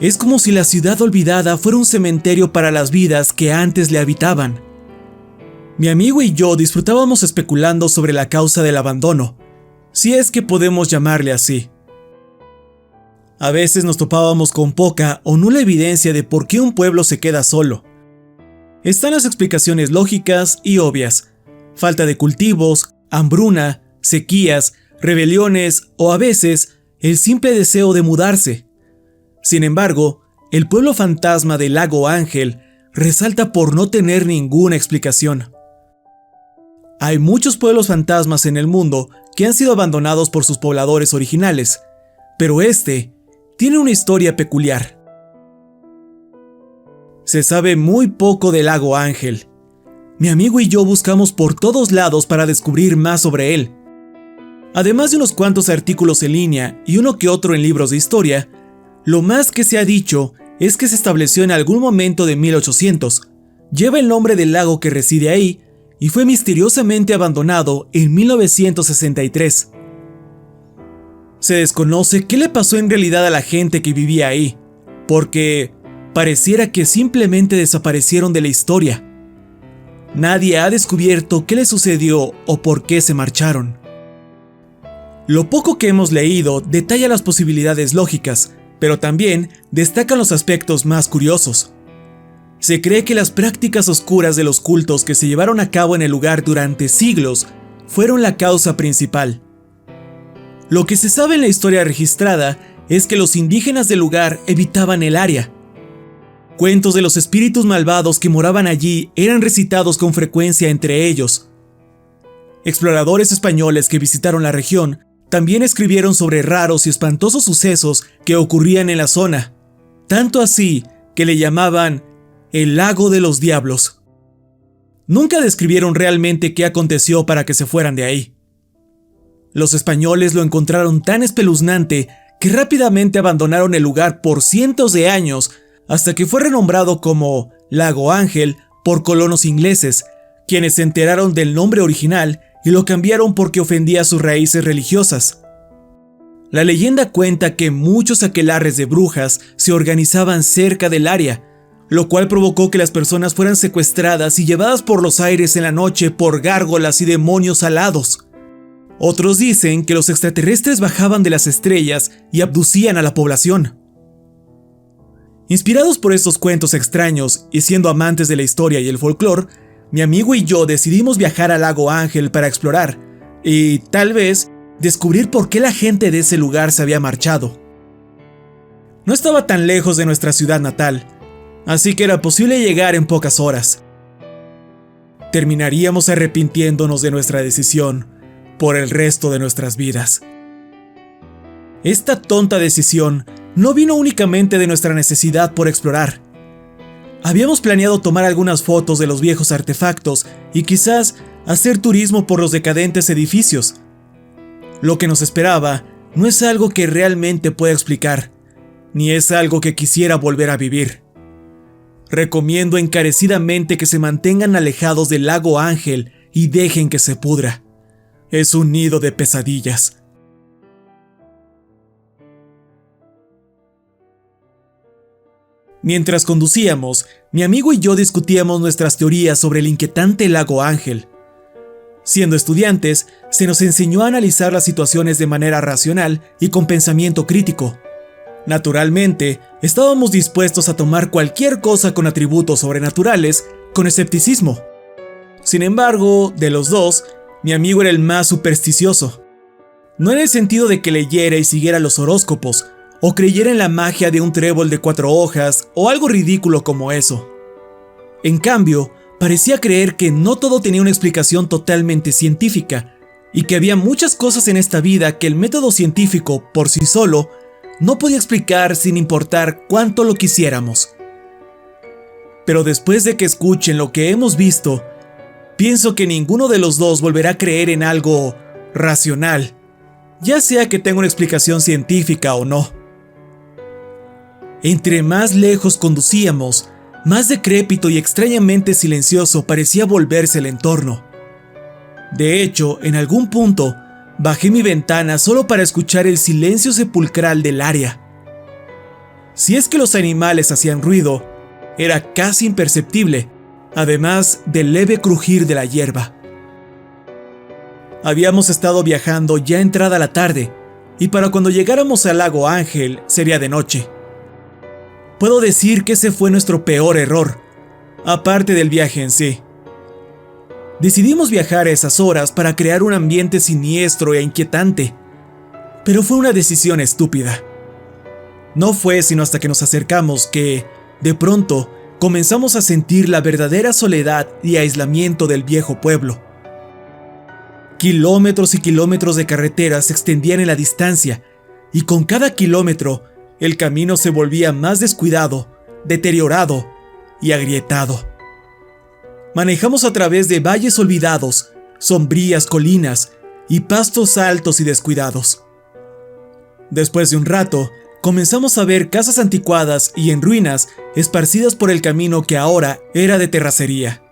Es como si la ciudad olvidada fuera un cementerio para las vidas que antes le habitaban. Mi amigo y yo disfrutábamos especulando sobre la causa del abandono, si es que podemos llamarle así. A veces nos topábamos con poca o nula evidencia de por qué un pueblo se queda solo. Están las explicaciones lógicas y obvias: falta de cultivos, hambruna, sequías, rebeliones o a veces el simple deseo de mudarse. Sin embargo, el pueblo fantasma del Lago Ángel resalta por no tener ninguna explicación. Hay muchos pueblos fantasmas en el mundo que han sido abandonados por sus pobladores originales, pero este tiene una historia peculiar. Se sabe muy poco del Lago Ángel. Mi amigo y yo buscamos por todos lados para descubrir más sobre él. Además de unos cuantos artículos en línea y uno que otro en libros de historia, lo más que se ha dicho es que se estableció en algún momento de 1800, lleva el nombre del lago que reside ahí y fue misteriosamente abandonado en 1963. Se desconoce qué le pasó en realidad a la gente que vivía ahí, porque pareciera que simplemente desaparecieron de la historia. Nadie ha descubierto qué les sucedió o por qué se marcharon. Lo poco que hemos leído detalla las posibilidades lógicas, pero también destacan los aspectos más curiosos. Se cree que las prácticas oscuras de los cultos que se llevaron a cabo en el lugar durante siglos fueron la causa principal. Lo que se sabe en la historia registrada es que los indígenas del lugar evitaban el área. Cuentos de los espíritus malvados que moraban allí eran recitados con frecuencia entre ellos. Exploradores españoles que visitaron la región también escribieron sobre raros y espantosos sucesos que ocurrían en la zona, tanto así que le llamaban el Lago de los Diablos. Nunca describieron realmente qué aconteció para que se fueran de ahí. Los españoles lo encontraron tan espeluznante que rápidamente abandonaron el lugar por cientos de años hasta que fue renombrado como Lago Ángel por colonos ingleses, quienes se enteraron del nombre original y lo cambiaron porque ofendía sus raíces religiosas. La leyenda cuenta que muchos aquelarres de brujas se organizaban cerca del área, lo cual provocó que las personas fueran secuestradas y llevadas por los aires en la noche por gárgolas y demonios alados. Otros dicen que los extraterrestres bajaban de las estrellas y abducían a la población. Inspirados por estos cuentos extraños y siendo amantes de la historia y el folclore, mi amigo y yo decidimos viajar al Lago Ángel para explorar y, tal vez, descubrir por qué la gente de ese lugar se había marchado. No estaba tan lejos de nuestra ciudad natal, así que era posible llegar en pocas horas. Terminaríamos arrepintiéndonos de nuestra decisión por el resto de nuestras vidas. Esta tonta decisión no vino únicamente de nuestra necesidad por explorar. Habíamos planeado tomar algunas fotos de los viejos artefactos y quizás hacer turismo por los decadentes edificios. Lo que nos esperaba no es algo que realmente pueda explicar, ni es algo que quisiera volver a vivir. Recomiendo encarecidamente que se mantengan alejados del Lago Ángel y dejen que se pudra. Es un nido de pesadillas. Mientras conducíamos, mi amigo y yo discutíamos nuestras teorías sobre el inquietante Lago Ángel. Siendo estudiantes, se nos enseñó a analizar las situaciones de manera racional y con pensamiento crítico. Naturalmente, estábamos dispuestos a tomar cualquier cosa con atributos sobrenaturales con escepticismo. Sin embargo, de los dos, mi amigo era el más supersticioso. No en el sentido de que leyera y siguiera los horóscopos, o creyera en la magia de un trébol de 4 hojas o algo ridículo como eso. En cambio, parecía creer que no todo tenía una explicación totalmente científica y que había muchas cosas en esta vida que el método científico por sí solo no podía explicar sin importar cuánto lo quisiéramos. Pero después de que escuchen lo que hemos visto, pienso que ninguno de los dos volverá a creer en algo racional, ya sea que tenga una explicación científica o no. Entre más lejos conducíamos, más decrépito y extrañamente silencioso parecía volverse el entorno. De hecho, en algún punto, bajé mi ventana solo para escuchar el silencio sepulcral del área. Si es que los animales hacían ruido, era casi imperceptible, además del leve crujir de la hierba. Habíamos estado viajando ya entrada la tarde, y para cuando llegáramos al lago Ángel sería de noche. Puedo decir que ese fue nuestro peor error, aparte del viaje en sí. Decidimos viajar a esas horas para crear un ambiente siniestro e inquietante, pero fue una decisión estúpida. No fue sino hasta que nos acercamos que, de pronto, comenzamos a sentir la verdadera soledad y aislamiento del viejo pueblo. Kilómetros y kilómetros de carretera se extendían en la distancia, y con cada kilómetro, el camino se volvía más descuidado, deteriorado y agrietado. Manejamos a través de valles olvidados, sombrías colinas y pastos altos y descuidados. Después de un rato, comenzamos a ver casas anticuadas y en ruinas esparcidas por el camino que ahora era de terracería.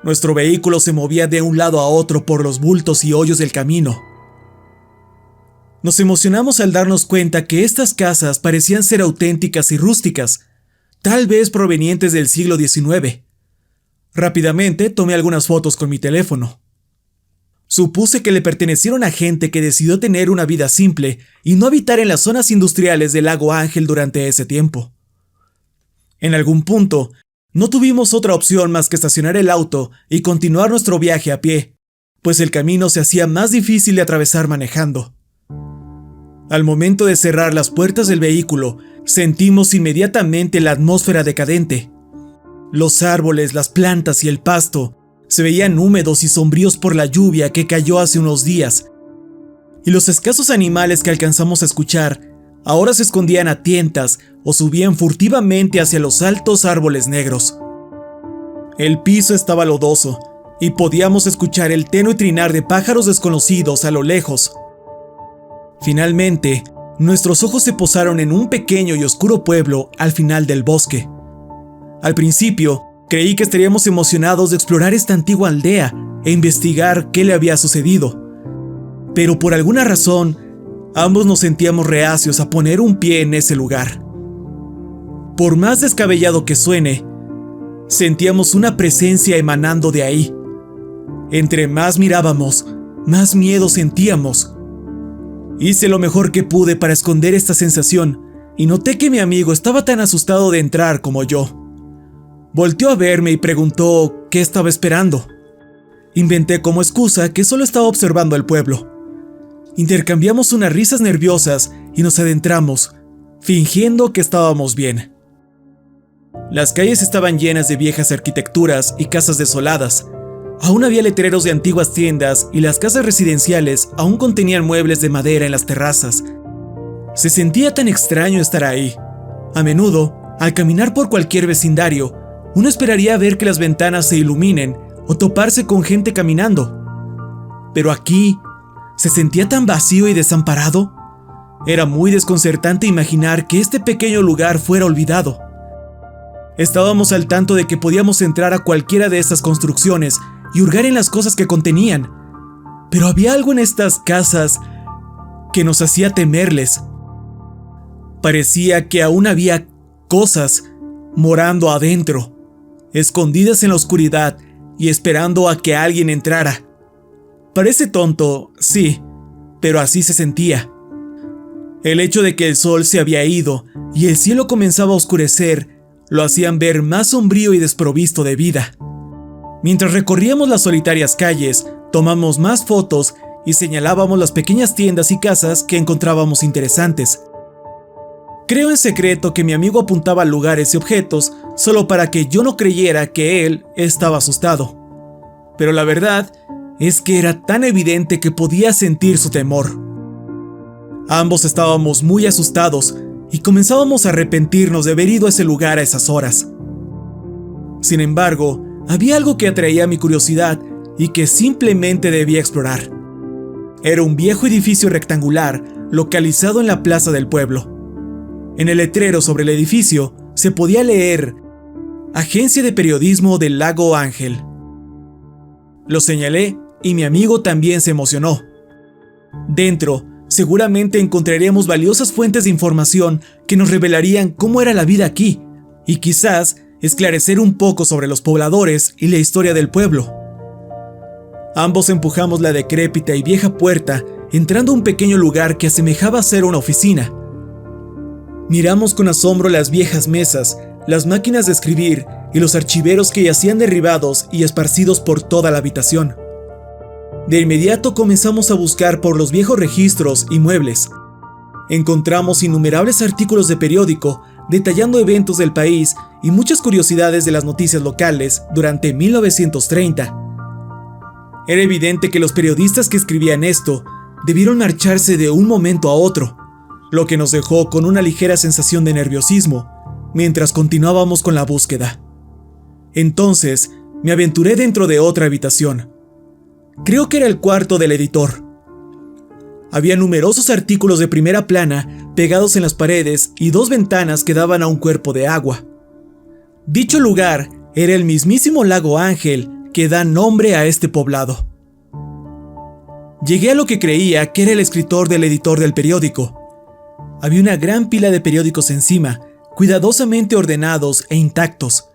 Nuestro vehículo se movía de un lado a otro por los bultos y hoyos del camino. Nos emocionamos al darnos cuenta que estas casas parecían ser auténticas y rústicas, tal vez provenientes del siglo XIX. Rápidamente tomé algunas fotos con mi teléfono. Supuse que le pertenecieron a gente que decidió tener una vida simple y no habitar en las zonas industriales del lago Ángel durante ese tiempo. En algún punto, no tuvimos otra opción más que estacionar el auto y continuar nuestro viaje a pie, pues el camino se hacía más difícil de atravesar manejando. Al momento de cerrar las puertas del vehículo, sentimos inmediatamente la atmósfera decadente. Los árboles, las plantas y el pasto se veían húmedos y sombríos por la lluvia que cayó hace unos días, y los escasos animales que alcanzamos a escuchar ahora se escondían a tientas o subían furtivamente hacia los altos árboles negros. El piso estaba lodoso y podíamos escuchar el tenue trinar de pájaros desconocidos a lo lejos. Finalmente, nuestros ojos se posaron en un pequeño y oscuro pueblo al final del bosque. Al principio, creí que estaríamos emocionados de explorar esta antigua aldea e investigar qué le había sucedido. Pero por alguna razón, ambos nos sentíamos reacios a poner un pie en ese lugar. Por más descabellado que suene, sentíamos una presencia emanando de ahí. Entre más mirábamos, más miedo sentíamos. Hice lo mejor que pude para esconder esta sensación y noté que mi amigo estaba tan asustado de entrar como yo. Volteó a verme y preguntó qué estaba esperando. Inventé como excusa que solo estaba observando el pueblo. Intercambiamos unas risas nerviosas y nos adentramos, fingiendo que estábamos bien. Las calles estaban llenas de viejas arquitecturas y casas desoladas. Aún había letreros de antiguas tiendas y las casas residenciales aún contenían muebles de madera en las terrazas. Se sentía tan extraño estar ahí. A menudo, al caminar por cualquier vecindario, uno esperaría ver que las ventanas se iluminen o toparse con gente caminando. Pero aquí, se sentía tan vacío y desamparado. Era muy desconcertante imaginar que este pequeño lugar fuera olvidado. Estábamos al tanto de que podíamos entrar a cualquiera de estas construcciones y hurgar en las cosas que contenían, pero había algo en estas casas que nos hacía temerles. Parecía que aún había cosas morando adentro, escondidas en la oscuridad y esperando a que alguien entrara. Parece tonto, sí, pero así se sentía. El hecho de que el sol se había ido y el cielo comenzaba a oscurecer lo hacían ver más sombrío y desprovisto de vida. Mientras recorríamos las solitarias calles, tomamos más fotos y señalábamos las pequeñas tiendas y casas que encontrábamos interesantes. Creo en secreto que mi amigo apuntaba a lugares y objetos solo para que yo no creyera que él estaba asustado. Pero la verdad es que era tan evidente que podía sentir su temor. Ambos estábamos muy asustados y comenzábamos a arrepentirnos de haber ido a ese lugar a esas horas. Sin embargo, había algo que atraía mi curiosidad y que simplemente debía explorar. Era un viejo edificio rectangular localizado en la plaza del pueblo. En el letrero sobre el edificio se podía leer Agencia de Periodismo del Lago Ángel. Lo señalé y mi amigo también se emocionó. Dentro, seguramente encontraríamos valiosas fuentes de información que nos revelarían cómo era la vida aquí y quizás esclarecer un poco sobre los pobladores y la historia del pueblo. Ambos empujamos la decrépita y vieja puerta entrando a un pequeño lugar que asemejaba ser una oficina. Miramos con asombro las viejas mesas, las máquinas de escribir y los archiveros que yacían derribados y esparcidos por toda la habitación. De inmediato comenzamos a buscar por los viejos registros y muebles. Encontramos innumerables artículos de periódico detallando eventos del país y muchas curiosidades de las noticias locales durante 1930. Era evidente que los periodistas que escribían esto debieron marcharse de un momento a otro, lo que nos dejó con una ligera sensación de nerviosismo mientras continuábamos con la búsqueda. Entonces, me aventuré dentro de otra habitación. Creo que era el cuarto del editor. Había numerosos artículos de primera plana pegados en las paredes y 2 ventanas que daban a un cuerpo de agua. Dicho lugar era el mismísimo lago Ángel que da nombre a este poblado. Llegué a lo que creía que era el escritor del editor del periódico. Había una gran pila de periódicos encima, cuidadosamente ordenados e intactos.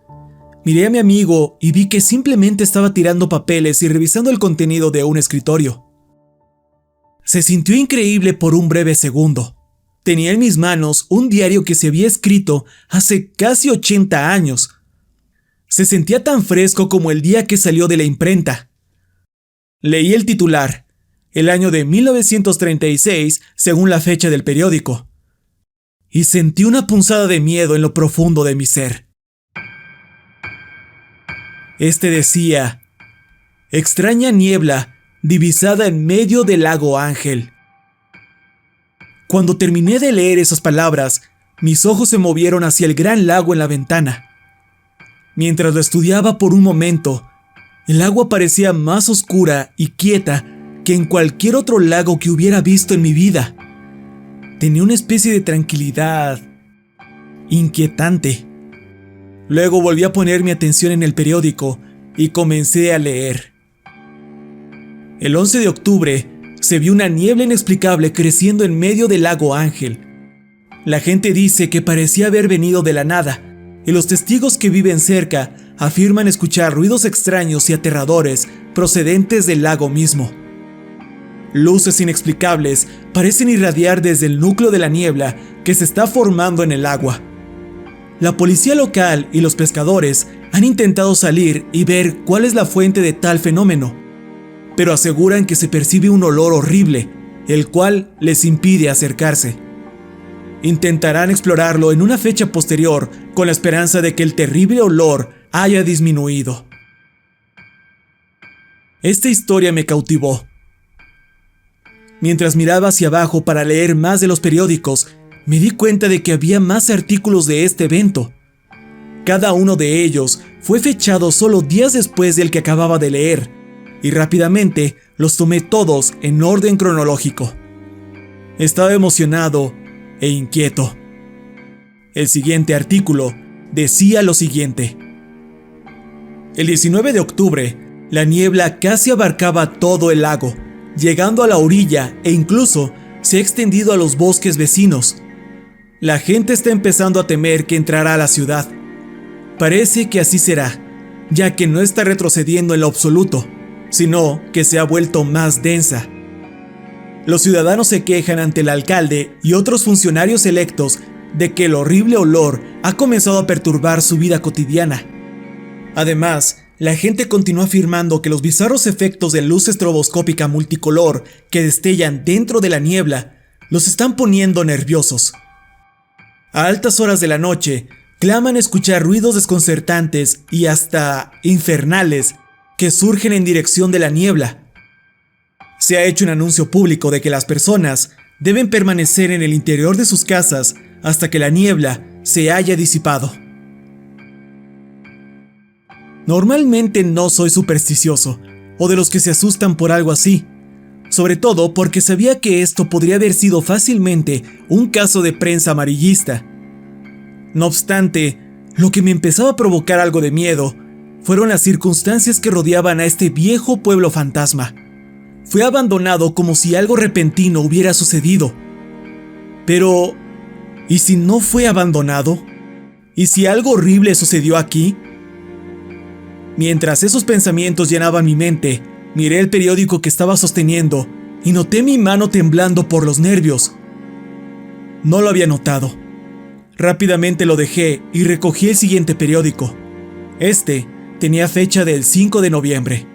Miré a mi amigo y vi que simplemente estaba tirando papeles y revisando el contenido de un escritorio. Se sintió increíble por un breve segundo. Tenía en mis manos un diario que se había escrito hace casi 80 años. Se sentía tan fresco como el día que salió de la imprenta. Leí el titular, el año de 1936 según la fecha del periódico, y sentí una punzada de miedo en lo profundo de mi ser. Este decía: extraña niebla divisada en medio del lago Ángel. Cuando terminé de leer esas palabras, mis ojos se movieron hacia el gran lago en la ventana. Mientras lo estudiaba por un momento, el agua parecía más oscura y quieta que en cualquier otro lago que hubiera visto en mi vida. Tenía una especie de tranquilidad inquietante. Luego volví a poner mi atención en el periódico y comencé a leer. El 11 de octubre se vio una niebla inexplicable creciendo en medio del lago Ángel. La gente dice que parecía haber venido de la nada, y los testigos que viven cerca afirman escuchar ruidos extraños y aterradores procedentes del lago mismo. Luces inexplicables parecen irradiar desde el núcleo de la niebla que se está formando en el agua. La policía local y los pescadores han intentado salir y ver cuál es la fuente de tal fenómeno, pero aseguran que se percibe un olor horrible, el cual les impide acercarse. Intentarán explorarlo en una fecha posterior con la esperanza de que el terrible olor haya disminuido. Esta historia me cautivó. Mientras miraba hacia abajo para leer más de los periódicos, me di cuenta de que había más artículos de este evento. Cada uno de ellos fue fechado solo días después del que acababa de leer, y rápidamente los tomé todos en orden cronológico. Estaba emocionado e inquieto. El siguiente artículo decía lo siguiente: el 19 de octubre, la niebla casi abarcaba todo el lago, llegando a la orilla e incluso se ha extendido a los bosques vecinos. La gente está empezando a temer que entrará a la ciudad. Parece que así será, ya que no está retrocediendo en lo absoluto, sino que se ha vuelto más densa. Los ciudadanos se quejan ante el alcalde y otros funcionarios electos de que el horrible olor ha comenzado a perturbar su vida cotidiana. Además, la gente continúa afirmando que los bizarros efectos de luz estroboscópica multicolor que destellan dentro de la niebla los están poniendo nerviosos. A altas horas de la noche, claman escuchar ruidos desconcertantes y hasta infernales que surgen en dirección de la niebla. Se ha hecho un anuncio público de que las personas deben permanecer en el interior de sus casas hasta que la niebla se haya disipado. Normalmente no soy supersticioso o de los que se asustan por algo así, sobre todo porque sabía que esto podría haber sido fácilmente un caso de prensa amarillista. No obstante, lo que me empezaba a provocar algo de miedo fueron las circunstancias que rodeaban a este viejo pueblo fantasma. Fue abandonado como si algo repentino hubiera sucedido. Pero, ¿y si no fue abandonado? ¿Y si algo horrible sucedió aquí? Mientras esos pensamientos llenaban mi mente, miré el periódico que estaba sosteniendo y noté mi mano temblando por los nervios. No lo había notado. Rápidamente lo dejé y recogí el siguiente periódico. Este tenía fecha del 5 de noviembre.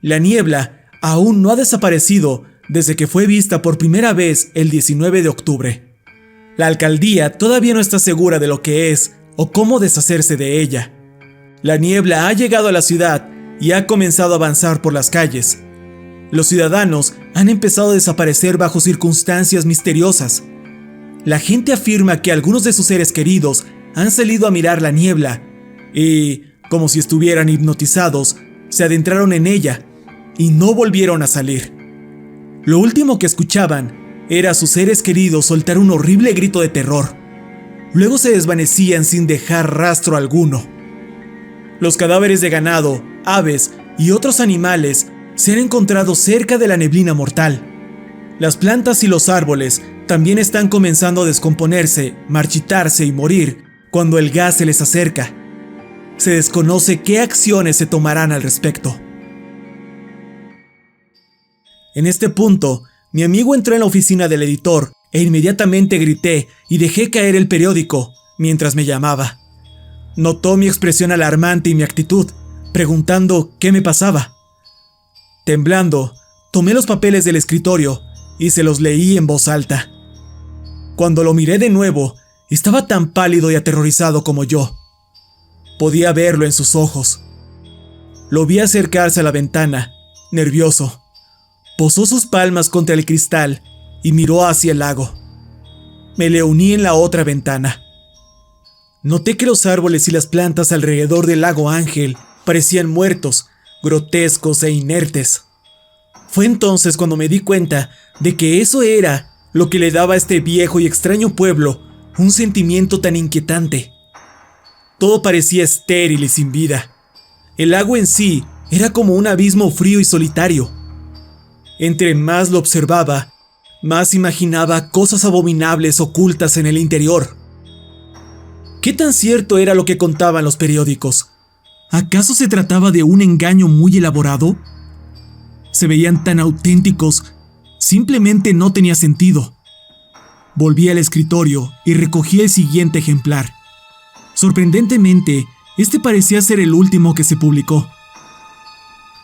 La niebla aún no ha desaparecido desde que fue vista por primera vez el 19 de octubre. La alcaldía todavía no está segura de lo que es o cómo deshacerse de ella. La niebla ha llegado a la ciudad y ha comenzado a avanzar por las calles. Los ciudadanos han empezado a desaparecer bajo circunstancias misteriosas. La gente afirma que algunos de sus seres queridos han salido a mirar la niebla y, como si estuvieran hipnotizados, se adentraron en ella y no volvieron a salir. Lo último que escuchaban era a sus seres queridos soltar un horrible grito de terror. Luego se desvanecían sin dejar rastro alguno. Los cadáveres de ganado, aves y otros animales se han encontrado cerca de la neblina mortal. Las plantas y los árboles también están comenzando a descomponerse, marchitarse y morir cuando el gas se les acerca. Se desconoce qué acciones se tomarán al respecto. En este punto, mi amigo entró en la oficina del editor e inmediatamente grité y dejé caer el periódico mientras me llamaba. Notó mi expresión alarmante y mi actitud, preguntando qué me pasaba. Temblando, tomé los papeles del escritorio y se los leí en voz alta. Cuando lo miré de nuevo, estaba tan pálido y aterrorizado como yo. Podía verlo en sus ojos. Lo vi acercarse a la ventana, nervioso. Posó sus palmas contra el cristal y miró hacia el lago. Me le uní en la otra ventana. Noté que los árboles y las plantas alrededor del lago Ángel parecían muertos, grotescos e inertes. Fue entonces cuando me di cuenta de que eso era lo que le daba a este viejo y extraño pueblo un sentimiento tan inquietante. Todo parecía estéril y sin vida. El lago en sí era como un abismo frío y solitario. Entre más lo observaba, más imaginaba cosas abominables ocultas en el interior. ¿Qué tan cierto era lo que contaban los periódicos? ¿Acaso se trataba de un engaño muy elaborado? Se veían tan auténticos, simplemente no tenía sentido. Volví al escritorio y recogí el siguiente ejemplar. Sorprendentemente, este parecía ser el último que se publicó.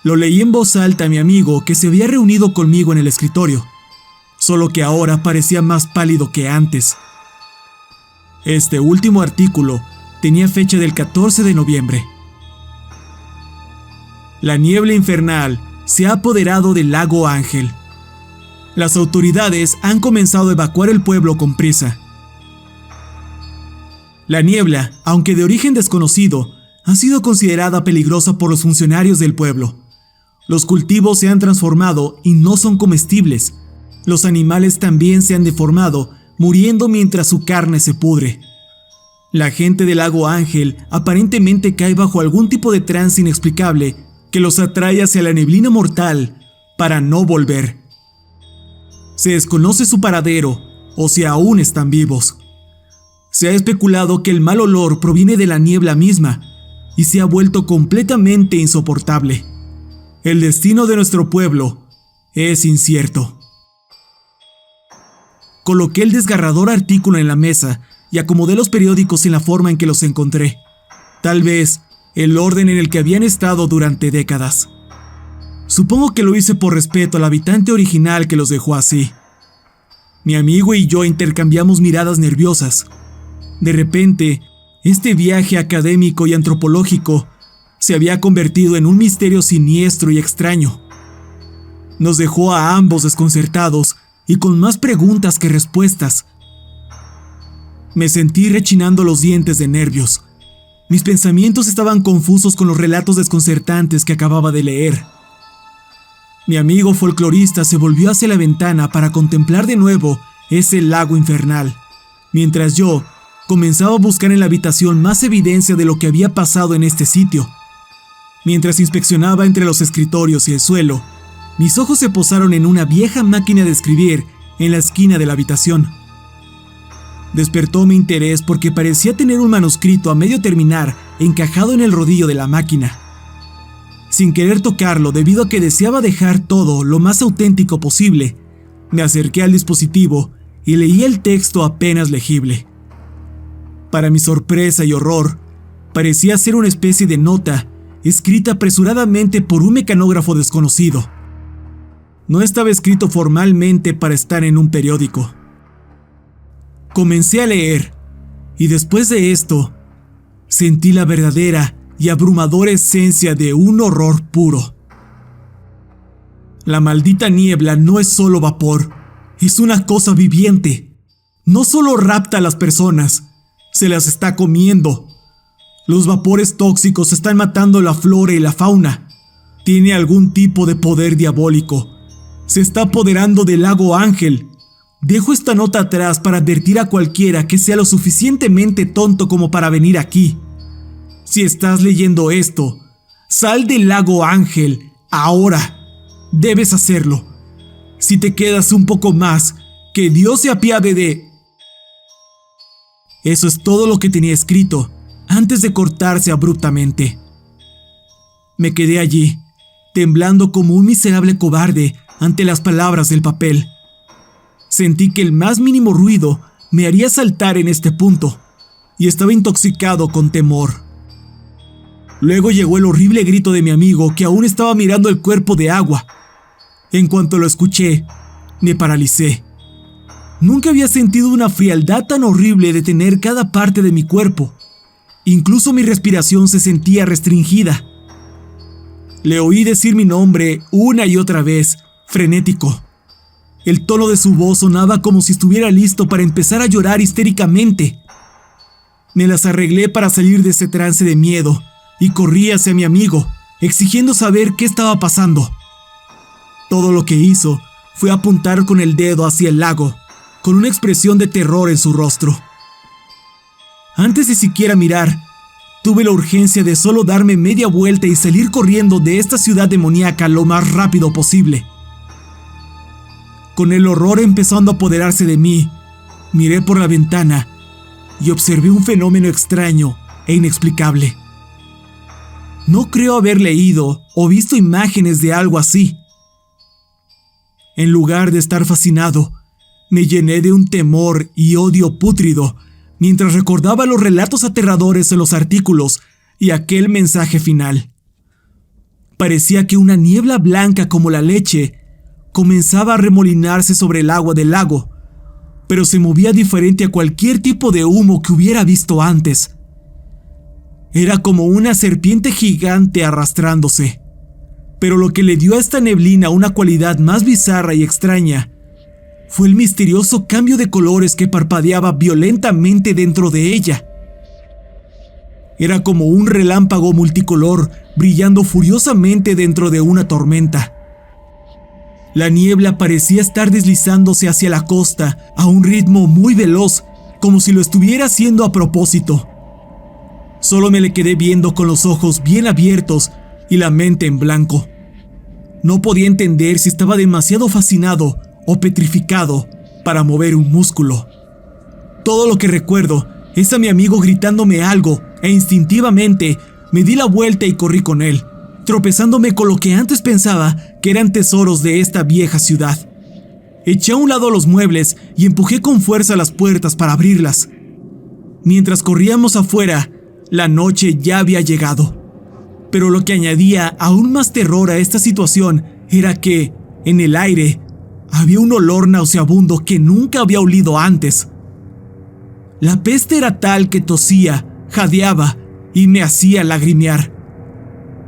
Lo leí en voz alta a mi amigo que se había reunido conmigo en el escritorio, solo que ahora parecía más pálido que antes. Este último artículo tenía fecha del 14 de noviembre. La niebla infernal se ha apoderado del lago Ángel. Las autoridades han comenzado a evacuar el pueblo con prisa. La niebla, aunque de origen desconocido, ha sido considerada peligrosa por los funcionarios del pueblo. Los cultivos se han transformado y no son comestibles. Los animales también se han deformado, muriendo mientras su carne se pudre. La gente del lago Ángel aparentemente cae bajo algún tipo de trance inexplicable que los atrae hacia la neblina mortal para no volver. Se desconoce su paradero o si aún están vivos. Se ha especulado que el mal olor proviene de la niebla misma y se ha vuelto completamente insoportable. El destino de nuestro pueblo es incierto. Coloqué el desgarrador artículo en la mesa y acomodé los periódicos en la forma en que los encontré. Tal vez el orden en el que habían estado durante décadas. Supongo que lo hice por respeto al habitante original que los dejó así. Mi amigo y yo intercambiamos miradas nerviosas. De repente, este viaje académico y antropológico se había convertido en un misterio siniestro y extraño. Nos dejó a ambos desconcertados y con más preguntas que respuestas. Me sentí rechinando los dientes de nervios. Mis pensamientos estaban confusos con los relatos desconcertantes que acababa de leer. Mi amigo folclorista se volvió hacia la ventana para contemplar de nuevo ese lago infernal, mientras yo comenzaba a buscar en la habitación más evidencia de lo que había pasado en este sitio. Mientras inspeccionaba entre los escritorios y el suelo, mis ojos se posaron en una vieja máquina de escribir en la esquina de la habitación. Despertó mi interés porque parecía tener un manuscrito a medio terminar encajado en el rodillo de la máquina. Sin querer tocarlo debido a que deseaba dejar todo lo más auténtico posible, me acerqué al dispositivo y leí el texto apenas legible. Para mi sorpresa y horror, parecía ser una especie de nota escrita apresuradamente por un mecanógrafo desconocido. No estaba escrito formalmente para estar en un periódico. Comencé a leer, y después de esto, sentí la verdadera y abrumadora esencia de un horror puro. La maldita niebla no es solo vapor, es una cosa viviente. No solo rapta a las personas, se las está comiendo. Los vapores tóxicos están matando la flora y la fauna. Tiene algún tipo de poder diabólico. Se está apoderando del lago Ángel. Dejo esta nota atrás para advertir a cualquiera que sea lo suficientemente tonto como para venir aquí. Si estás leyendo esto, sal del lago Ángel, ahora. Debes hacerlo. Si te quedas un poco más, que Dios se apiade de... Eso es todo lo que tenía escrito, antes de cortarse abruptamente. Me quedé allí, temblando como un miserable cobarde ante las palabras del papel. Sentí que el más mínimo ruido me haría saltar en este punto, y estaba intoxicado con temor. Luego llegó el horrible grito de mi amigo, que aún estaba mirando el cuerpo de agua. En cuanto lo escuché, me paralicé. Nunca había sentido una frialdad tan horrible de tener cada parte de mi cuerpo. Incluso mi respiración se sentía restringida. Le oí decir mi nombre una y otra vez, frenético. El tono de su voz sonaba como si estuviera listo para empezar a llorar histéricamente. Me las arreglé para salir de ese trance de miedo y corrí hacia mi amigo, exigiendo saber qué estaba pasando. Todo lo que hizo fue apuntar con el dedo hacia el lago, con una expresión de terror en su rostro. Antes de siquiera mirar, tuve la urgencia de solo darme media vuelta y salir corriendo de esta ciudad demoníaca lo más rápido posible. Con el horror empezando a apoderarse de mí, miré por la ventana y observé un fenómeno extraño e inexplicable. No creo haber leído o visto imágenes de algo así. En lugar de estar fascinado, me llené de un temor y odio pútrido mientras recordaba los relatos aterradores en los artículos y aquel mensaje final. Parecía que una niebla blanca como la leche comenzaba a remolinarse sobre el agua del lago, pero se movía diferente a cualquier tipo de humo que hubiera visto antes. Era como una serpiente gigante arrastrándose. Pero lo que le dio a esta neblina una cualidad más bizarra y extraña fue el misterioso cambio de colores que parpadeaba violentamente dentro de ella. Era como un relámpago multicolor brillando furiosamente dentro de una tormenta. La niebla parecía estar deslizándose hacia la costa a un ritmo muy veloz, como si lo estuviera haciendo a propósito. Solo me le quedé viendo con los ojos bien abiertos y la mente en blanco. No podía entender si estaba demasiado fascinado o petrificado para mover un músculo. Todo lo que recuerdo es a mi amigo gritándome algo e instintivamente me di la vuelta y corrí con él, tropezándome con lo que antes pensaba que eran tesoros de esta vieja ciudad. Eché a un lado los muebles y empujé con fuerza las puertas para abrirlas. Mientras corríamos afuera, la noche ya había llegado. Pero lo que añadía aún más terror a esta situación era que, en el aire, había un olor nauseabundo que nunca había olido antes. La peste era tal que tosía, jadeaba y me hacía lagrimear.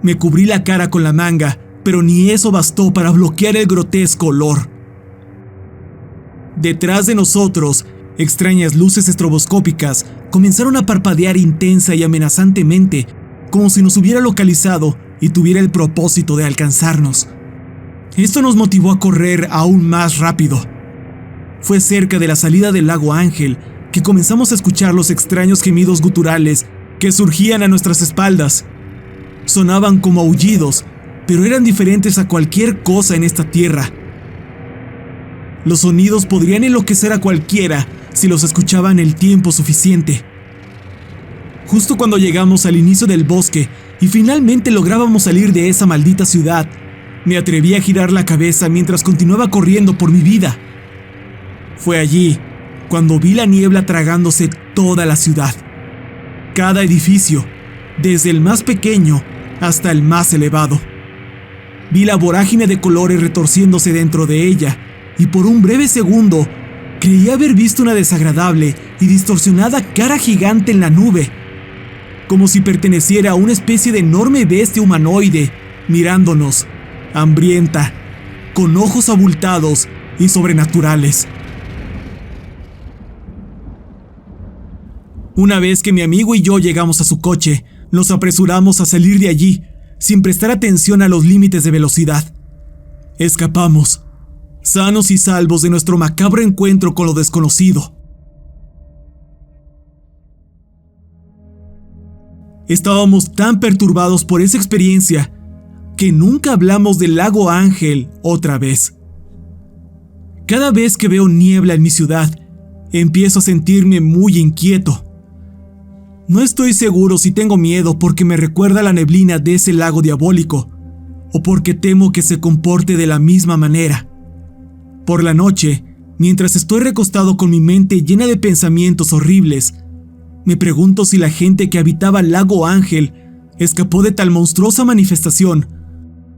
Me cubrí la cara con la manga, pero ni eso bastó para bloquear el grotesco olor. Detrás de nosotros, extrañas luces estroboscópicas comenzaron a parpadear intensa y amenazantemente, como si nos hubiera localizado y tuviera el propósito de alcanzarnos. Esto nos motivó a correr aún más rápido. Fue cerca de la salida del lago Ángel que comenzamos a escuchar los extraños gemidos guturales que surgían a nuestras espaldas. Sonaban como aullidos, pero eran diferentes a cualquier cosa en esta tierra. Los sonidos podrían enloquecer a cualquiera si los escuchaban el tiempo suficiente. Justo cuando llegamos al inicio del bosque, y finalmente lográbamos salir de esa maldita ciudad, me atreví a girar la cabeza mientras continuaba corriendo por mi vida. Fue allí cuando vi la niebla tragándose toda la ciudad. Cada edificio, desde el más pequeño hasta el más elevado. Vi la vorágine de colores retorciéndose dentro de ella, y por un breve segundo creí haber visto una desagradable y distorsionada cara gigante en la nube, como si perteneciera a una especie de enorme bestia humanoide, mirándonos, hambrienta, con ojos abultados y sobrenaturales. Una vez que mi amigo y yo llegamos a su coche, nos apresuramos a salir de allí, sin prestar atención a los límites de velocidad. Escapamos, sanos y salvos de nuestro macabro encuentro con lo desconocido. Estábamos tan perturbados por esa experiencia que nunca hablamos del lago Ángel otra vez. Cada vez que veo niebla en mi ciudad, empiezo a sentirme muy inquieto. No estoy seguro si tengo miedo porque me recuerda la neblina de ese lago diabólico, o porque temo que se comporte de la misma manera. Por la noche, mientras estoy recostado con mi mente llena de pensamientos horribles, me pregunto si la gente que habitaba el lago Ángel escapó de tal monstruosa manifestación,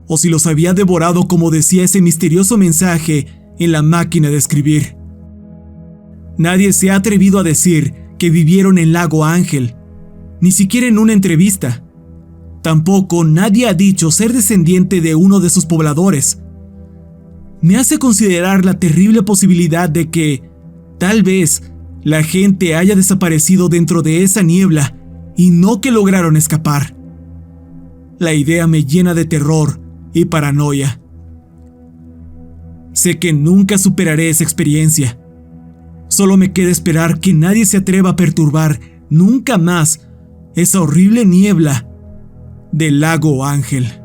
o si los había devorado como decía ese misterioso mensaje en la máquina de escribir. Nadie se ha atrevido a decir que vivieron en Lago Ángel, ni siquiera en una entrevista. Tampoco nadie ha dicho ser descendiente de uno de sus pobladores. Me hace considerar la terrible posibilidad de que, tal vez, la gente haya desaparecido dentro de esa niebla y no que lograron escapar. La idea me llena de terror y paranoia. Sé que nunca superaré esa experiencia. Solo me queda esperar que nadie se atreva a perturbar nunca más esa horrible niebla del Lago Ángel.